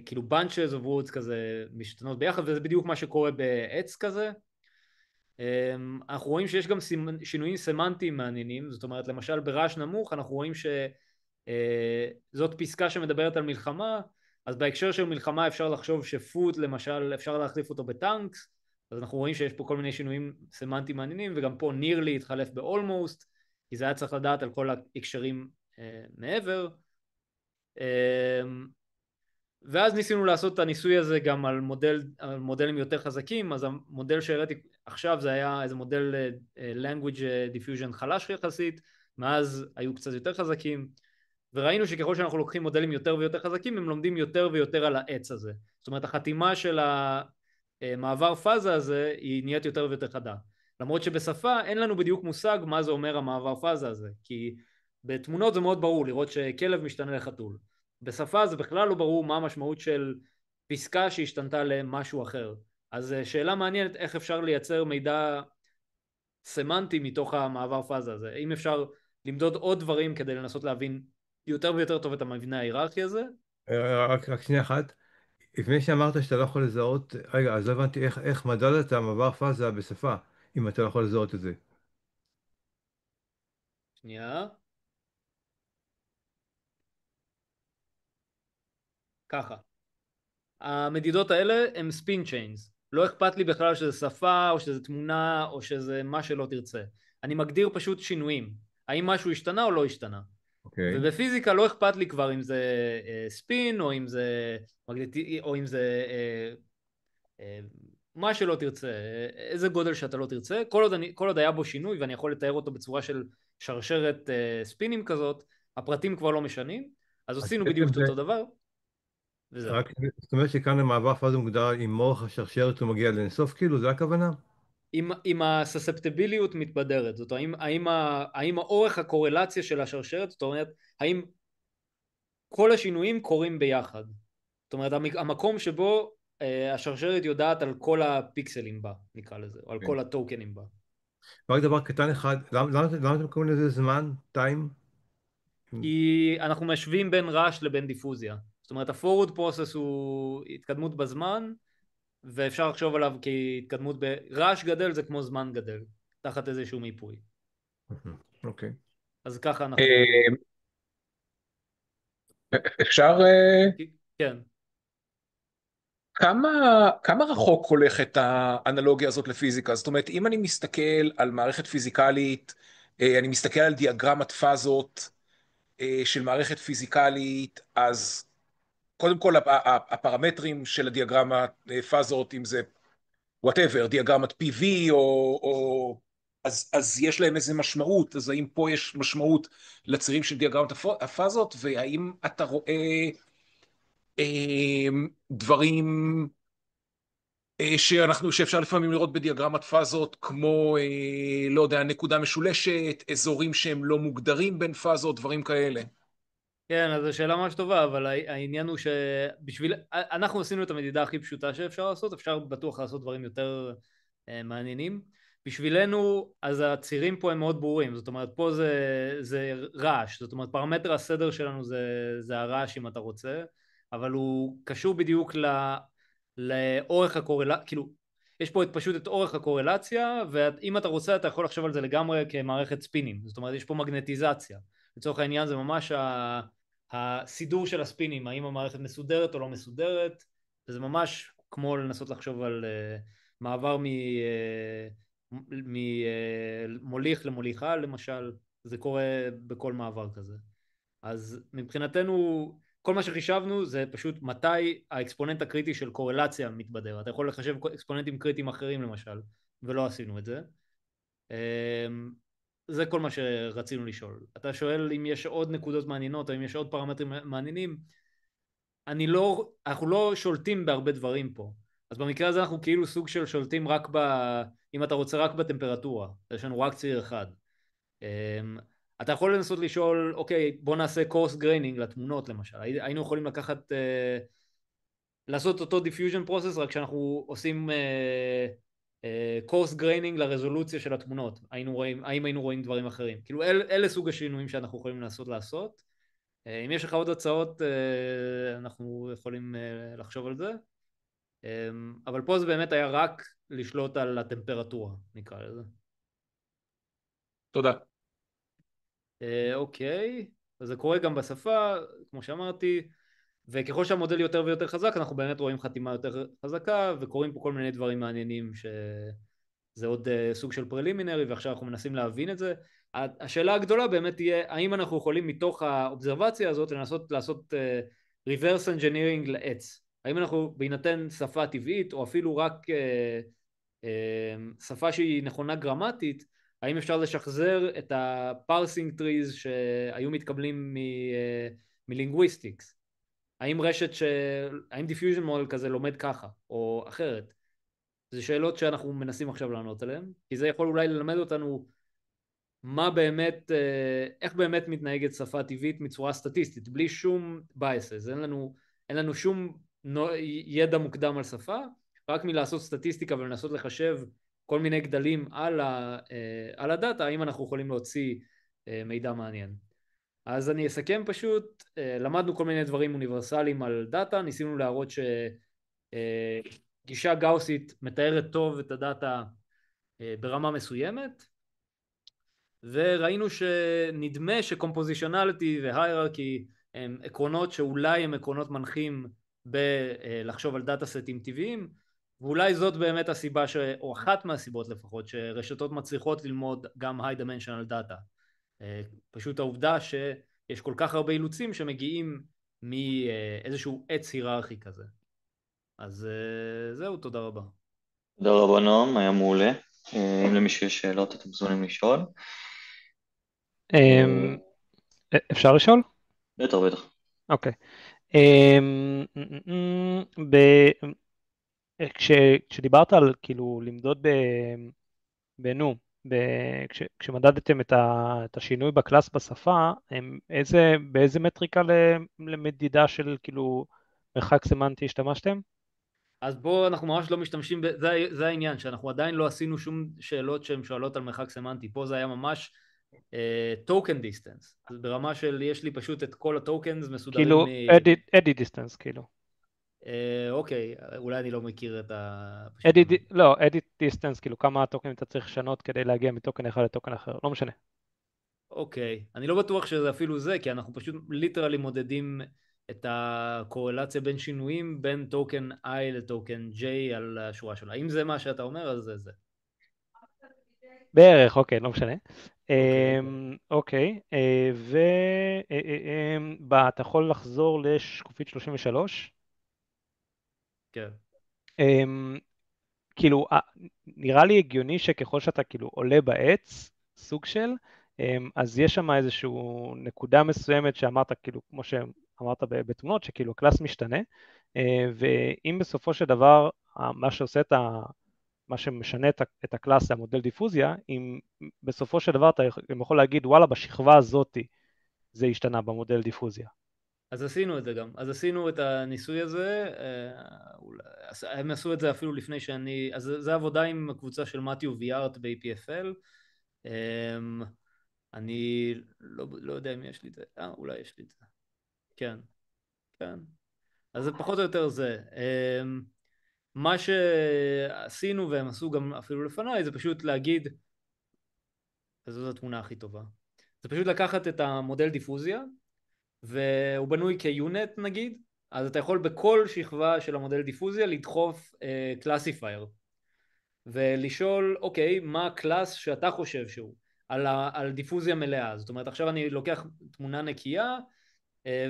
כאילו bunches of words כזה משתנות ביחד, וזה בדיוק מה שקורה בעץ כזה. אנחנו רואים שיש גם שינויים סמנטיים מעניינים, זאת אומרת למשל ברעש נמוך אנחנו רואים שזאת פסקה שמדברת על מלחמה, אז בהקשר של מלחמה אפשר לחשוב שפוט למשל אפשר להחליף אותו בטנקס, אז אנחנו רואים שיש פה כל מיני שינויים סמנטיים מעניינים, וגם פה nearly התחלף ב-almost, כי זה היה צריך לדעת על כל ההקשרים מעבר. ואז ניסינו לעשות את הניסוי הזה גם על מודלים יותר חזקים, אז המודל שהראיתי עכשיו זה היה איזה מודל language diffusion חלש יחסית, מאז היו קצת יותר חזקים, וראינו שככל שאנחנו לוקחים מודלים יותר ויותר חזקים, הם לומדים יותר ויותר על העץ הזה. זאת אומרת, החתימה של המעבר פאזה הזה היא נהיית יותר ויותר חדה. למרות שבשפה אין לנו בדיוק מושג מה זה אומר המעבר פאזה הזה, כי בתמונות זה מאוד ברור לראות שכלב משתנה לחתול. בשפה זה בכלל לא ברור מה המשמעות של פסקה שהשתנתה למשהו אחר. אז שאלה מעניינת איך אפשר לייצר מידע סמנטי מתוך המעבר פאזה הזה. אם אפשר למדוד עוד דברים כדי לנסות להבין יותר ויותר טוב את המבנה ההיררכי הזה. רק שנייה אחת. לפני שאמרת שאתה לא יכול לזהות, רגע, אז לא הבנתי איך מדדת מעבר פאזה בשפה, אם אתה לא יכול לזהות את זה. שנייה. ככה. המדידות האלה הם ספין צ'יינס. לא אכפת לי בכלל שזה שפה או שזה תמונה או שזה מה שלא תרצה. אני מגדיר פשוט שינויים. האם משהו השתנה או לא השתנה. אוקיי. ובפיזיקה לא אכפת לי כבר אם זה ספין או אם זה מגנטי או אם זה מה שלא תרצה, איזה גודל שאתה לא תרצה, כל עוד היה בו שינוי ואני יכול לתאר אותו בצורה של שרשרת ספינים כזאת, הפרטים כבר לא משנים, אז עשינו בדיוק את אותו דבר. וזהו. זאת אומרת שכאן המעבר פאזה מוגדר עם אורך השרשרת הוא מגיע לאינסוף, כאילו, זה הכוונה? אם הסספטיביליות מתבדרת, זאת אומרת, האם האורך הקורלציה של השרשרת, זאת אומרת, האם כל השינויים קורים ביחד, זאת אומרת, המקום שבו השרשרת יודעת על כל הפיקסלים בה, נקרא לזה, או על כל הטוקנים בה. רק דבר קטן אחד, למה אתם קוראים לזה זמן, טיים? כי אנחנו משווים בין רעש לבין דיפוזיה. זאת אומרת, ה-forward process הוא התקדמות בזמן, ואפשר לחשוב עליו כהתקדמות רעש גדל זה כמו זמן גדל, תחת איזשהו מיפוי. אוקיי. אז ככה אנחנו... אפשר... כן. כמה רחוק הולכת האנלוגיה הזאת לפיזיקה? זאת אומרת, אם אני מסתכל על מערכת פיזיקלית, אני מסתכל על דיאגרמת פאזות של מערכת פיזיקלית, אז קודם כל הפרמטרים של הדיאגרמת פאזות, אם זה whatever, דיאגרמת PV, אז יש להם איזה משמעות, אז האם פה יש משמעות לצירים של דיאגרמת הפאזות, והאם אתה רואה דברים שאפשר לפעמים לראות בדיאגרמת פאזות, כמו, לא יודע, נקודה משולשת, אזורים שהם לא מוגדרים בין פאזות, דברים כאלה. כן, אז זו שאלה ממש טובה, אבל העניין הוא שבשביל... אנחנו עשינו את המדידה הכי פשוטה שאפשר לעשות, אפשר בטוח לעשות דברים יותר מעניינים. בשבילנו, אז הצירים פה הם מאוד ברורים, זאת אומרת, פה זה רעש, זאת אומרת, פרמטר הסדר שלנו זה הרעש אם אתה רוצה, אבל הוא קשור בדיוק לאורך הקורלציה, כאילו, יש פה פשוט את אורך הקורלציה, ואם אתה רוצה אתה יכול לחשוב על זה לגמרי כמערכת ספינים, זאת אומרת, יש פה מגנטיזציה. לצורך העניין זה ממש הסידור של הספינים, האם המערכת מסודרת או לא מסודרת, וזה ממש כמו לנסות לחשוב על מעבר ממוליך למוליכה למשל, זה קורה בכל מעבר כזה. אז מבחינתנו כל מה שחישבנו זה פשוט מתי האקספוננט הקריטי של קורלציה מתבדר. אתה יכול לחשב אקספוננטים קריטיים אחרים למשל, ולא עשינו את זה. זה כל מה שרצינו לשאול. אתה שואל אם יש עוד נקודות מעניינות או אם יש עוד פרמטרים מעניינים. אנחנו לא שולטים בהרבה דברים פה. אז במקרה הזה אנחנו כאילו סוג של שולטים רק אם אתה רוצה רק בטמפרטורה. יש לנו רק ציר אחד. אתה יכול לנסות לשאול, אוקיי, בוא נעשה קורס גריינינג לתמונות למשל. היינו יכולים לעשות אותו דיפיוז'ן פרוסס, רק שאנחנו עושים קורס גריינינג לרזולוציה של התמונות, האם היינו רואים דברים אחרים, כאילו אלה סוג השינויים שאנחנו יכולים לעשות. אם יש לך עוד הצעות אנחנו יכולים לחשוב על זה, אבל פה זה באמת היה רק לשלוט על הטמפרטורה, נקרא לזה. תודה. אוקיי, אז זה קורה גם בשפה, כמו שאמרתי, וככל שהמודל יותר ויותר חזק, אנחנו באמת רואים חתימה יותר חזקה, וקוראים פה כל מיני דברים מעניינים, שזה עוד סוג של פרלימינרי, ועכשיו אנחנו מנסים להבין את זה. השאלה הגדולה באמת תהיה, האם אנחנו יכולים מתוך האובזרבציה הזאת לנסות לעשות reverse engineering לעץ? האם אנחנו בהינתן שפה טבעית, או אפילו רק שפה שהיא נכונה גרמטית, האם אפשר לשחזר את ה-parsing trees שהיו מתקבלים מלינגוויסטיקס? האם האם diffusion model כזה לומד ככה, או אחרת? זה שאלות שאנחנו מנסים עכשיו לענות עליהן, כי זה יכול אולי ללמד אותנו מה באמת, איך באמת מתנהגת שפה טבעית מצורה סטטיסטית, בלי שום biases, אין לנו שום ידע מוקדם על שפה, רק מלעשות סטטיסטיקה ולנסות לחשב כל מיני גדלים על הדאטה, האם אנחנו יכולים להוציא מידע מעניין. אז אני אסכם פשוט, למדנו כל מיני דברים אוניברסליים על דאטה, ניסינו להראות שגישה גאוסית מתארת טוב את הדאטה ברמה מסוימת, וראינו שנדמה שקומפוזיציונליטי והייררכי הם עקרונות שאולי הם עקרונות מנחים בלחשוב על דאטה סטים טבעיים, ואולי זאת באמת הסיבה, או אחת מהסיבות לפחות, שרשתות מצליחות ללמוד גם high dimensional data. פשוט העובדה שיש כל כך הרבה אילוצים שמגיעים מאיזשהו עץ היררכי כזה. אז זהו, תודה רבה. תודה רבה נועם, היה מעולה. אם למישהו יש שאלות אתם מוזמנים לשאול. אפשר לשאול? בטח, בטח. אוקיי. כשדיברת על כאילו למדוד בנו, כשמדדתם את השינוי בקלאס בשפה, באיזה מטריקה למדידה של כאילו מרחק סמנטי השתמשתם? אז בוא, אנחנו ממש לא משתמשים, זה העניין, שאנחנו עדיין לא עשינו שום שאלות שהן שואלות על מרחק סמנטי, פה זה היה ממש token distance, אז ברמה של יש לי פשוט את כל הטוקנס מסודרים כאילו edit distance כאילו. אוקיי, אולי אני לא מכיר את לא, edit distance, כאילו כמה טוקנים אתה צריך לשנות כדי להגיע מטוקן אחד לטוקן אחר, לא משנה. אוקיי, אני לא בטוח שזה אפילו זה, כי אנחנו פשוט ליטרלי מודדים את הקורלציה בין שינויים בין טוקן I לטוקן J על השורה שלה. אם זה מה שאתה אומר, אז זה. בערך, אוקיי, לא משנה. אוקיי. ואתה יכול לחזור לשקופית 33? כן. כאילו, נראה לי הגיוני שככל שאתה כאילו עולה בעץ, סוג של, אז יש שם איזושהי נקודה מסוימת שאמרת, כאילו, כמו שאמרת בתמונות, שכאילו הקלאס משתנה, ואם בסופו של דבר, מה שמשנה את הקלאס זה המודל דיפוזיה, אם בסופו של דבר אתה יכול להגיד, וואלה, בשכבה הזאת זה השתנה במודל דיפוזיה. אז עשינו את זה גם, אז עשינו את הניסוי הזה, הם עשו את זה אפילו לפני אז זה עבודה עם הקבוצה של מתיו ויארט ב-APFL, אני לא יודע אם יש לי את זה, אולי יש לי את זה, כן, אז זה פחות או יותר זה. מה שעשינו והם עשו גם אפילו לפניי זה פשוט להגיד, וזאת התמונה הכי טובה, זה פשוט לקחת את המודל דיפוזיה, והוא בנוי כיונט נגיד, אז אתה יכול בכל שכבה של המודל דיפוזיה לדחוף קלאסיפייר, ולשאול אוקיי, מה הקלאס שאתה חושב שהוא, על דיפוזיה מלאה. זאת אומרת עכשיו אני לוקח תמונה נקייה,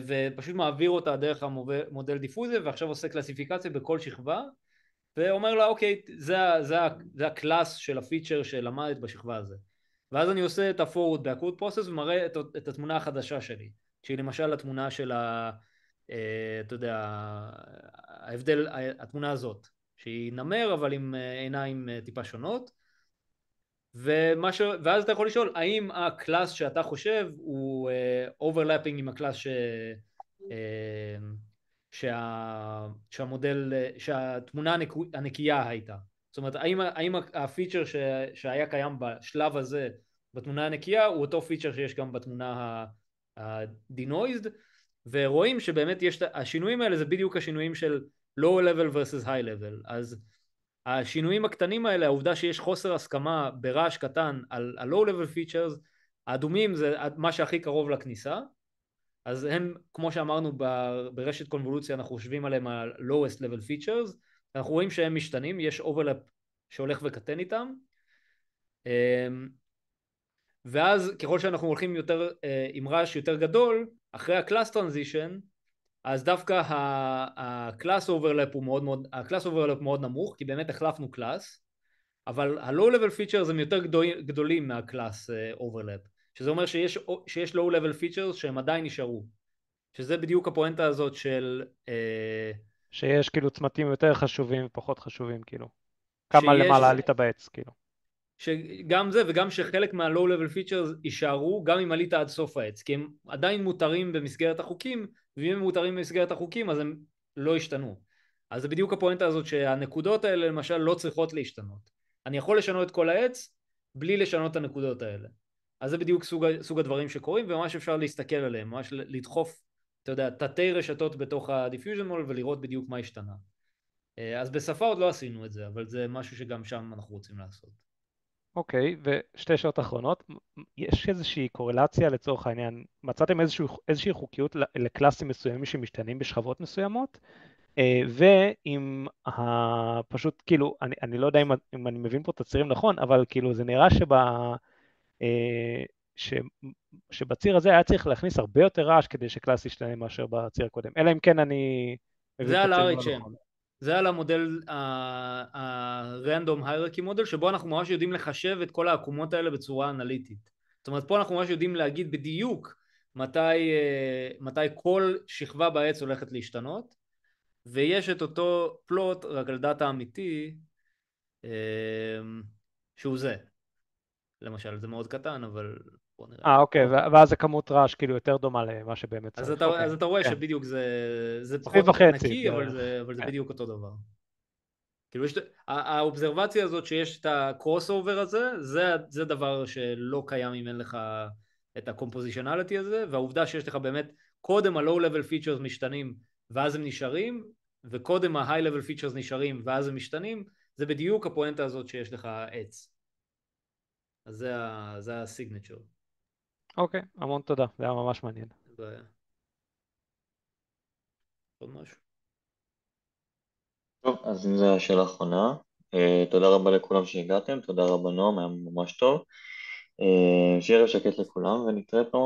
ופשוט מעביר אותה דרך המודל דיפוזיה, ועכשיו עושה קלאסיפיקציה בכל שכבה, ואומר לה אוקיי, זה הקלאס של הפיצ'ר שלמדת בשכבה הזה. ואז אני עושה את ה-forward backward process ומראה את התמונה החדשה שלי, שהיא למשל התמונה של אתה יודע, ההבדל, התמונה הזאת, שהיא נמר אבל עם עיניים טיפה שונות, ואז אתה יכול לשאול האם הקלאס שאתה חושב הוא overlapping עם הקלאס שהתמונה הנקייה הייתה. זאת אומרת, האם הפיצ'ר שהיה קיים בשלב הזה בתמונה הנקייה הוא אותו פיצ'ר שיש גם בתמונה ה-denoised, ורואים שבאמת השינויים האלה זה בדיוק השינויים של low level versus high level. אז השינויים הקטנים האלה, העובדה שיש חוסר הסכמה ברעש קטן על ה-low level features, האדומים זה מה שהכי קרוב לכניסה, אז הם, כמו שאמרנו ברשת קונבולוציה, אנחנו חושבים עליהם על lowest level features, אנחנו רואים שהם משתנים, יש overlap שהולך וקטן איתם, ואז ככל שאנחנו הולכים יותר עם רעש יותר גדול, אחרי ה-class transition, אז דווקא ה-class overlap הוא ה-class overlap מאוד נמוך, כי באמת החלפנו class, אבל ה-low level features הם יותר גדולים מה-class overlap, שזה אומר שיש low level features שהם עדיין נשארו, שזה בדיוק הפואנטה הזאת של... שיש כאילו צמתים יותר חשובים ופחות חשובים, כאילו. כמה למעלה עלית בעץ, כאילו. שגם זה וגם שחלק מה-low level features יישארו גם אם עלית עד סוף העץ, כי הם עדיין מותרים במסגרת החוקים, ואם הם מותרים במסגרת החוקים אז הם לא ישתנו. אז זה בדיוק הפואנטה הזאת שהנקודות האלה למשל לא צריכות להשתנות. אני יכול לשנות את כל העץ בלי לשנות את הנקודות האלה. אז זה בדיוק סוג הדברים שקורים, וממש אפשר להסתכל עליהם, ממש לדחוף, אתה יודע, תתי רשתות בתוך ה-diffusion model ולראות בדיוק מה השתנה. אז בשפה עוד לא עשינו את זה, אבל זה משהו שגם שם אנחנו רוצים לעשות. אוקיי, ושתי שאלות אחרונות, יש איזושהי קורלציה לצורך העניין, מצאתם איזושהי חוקיות לקלאסים מסוימים שמשתנים בשכבות מסוימות, ואם פשוט כאילו, אני לא יודע אם אני מבין פה את הצירים נכון, אבל כאילו זה נראה שבציר הזה היה צריך להכניס הרבה יותר רעש כדי שקלאס ישתנה מאשר בציר הקודם, אלא אם כן אני מבין את הצירים לא נכון. זה על המודל ה-Random Hierarchy מודל, שבו אנחנו ממש יודעים לחשב את כל העקומות האלה בצורה אנליטית. זאת אומרת, פה אנחנו ממש יודעים להגיד בדיוק מתי כל שכבה בעץ הולכת להשתנות, ויש את אותו פלוט רק על דאטה אמיתי, שהוא זה. למשל, זה מאוד קטן, אבל בוא נראה. אוקיי, ואז הכמות רעש כאילו יותר דומה למה שבאמת צריך. אז אתה רואה שבדיוק זה פחות נקי, אבל זה בדיוק אותו דבר. כאילו האובזרבציה הזאת שיש את הקרוס אובר הזה, זה דבר שלא קיים אם אין לך את הקומפוזיציונליטי הזה, והעובדה שיש לך באמת קודם ה-low level features משתנים ואז הם נשארים, וקודם ה-high level features נשארים ואז הם משתנים, זה בדיוק הפואנטה הזאת שיש לך עץ. אז זה הסיגנצ'ר. אוקיי, המון תודה, זה היה ממש מעניין. עוד משהו? טוב, אז אם זו השאלה האחרונה, תודה רבה לכולם שהגעתם, תודה רבה נועם, היה ממש טוב. שיהיה שקט לכולם ונתראה פעם.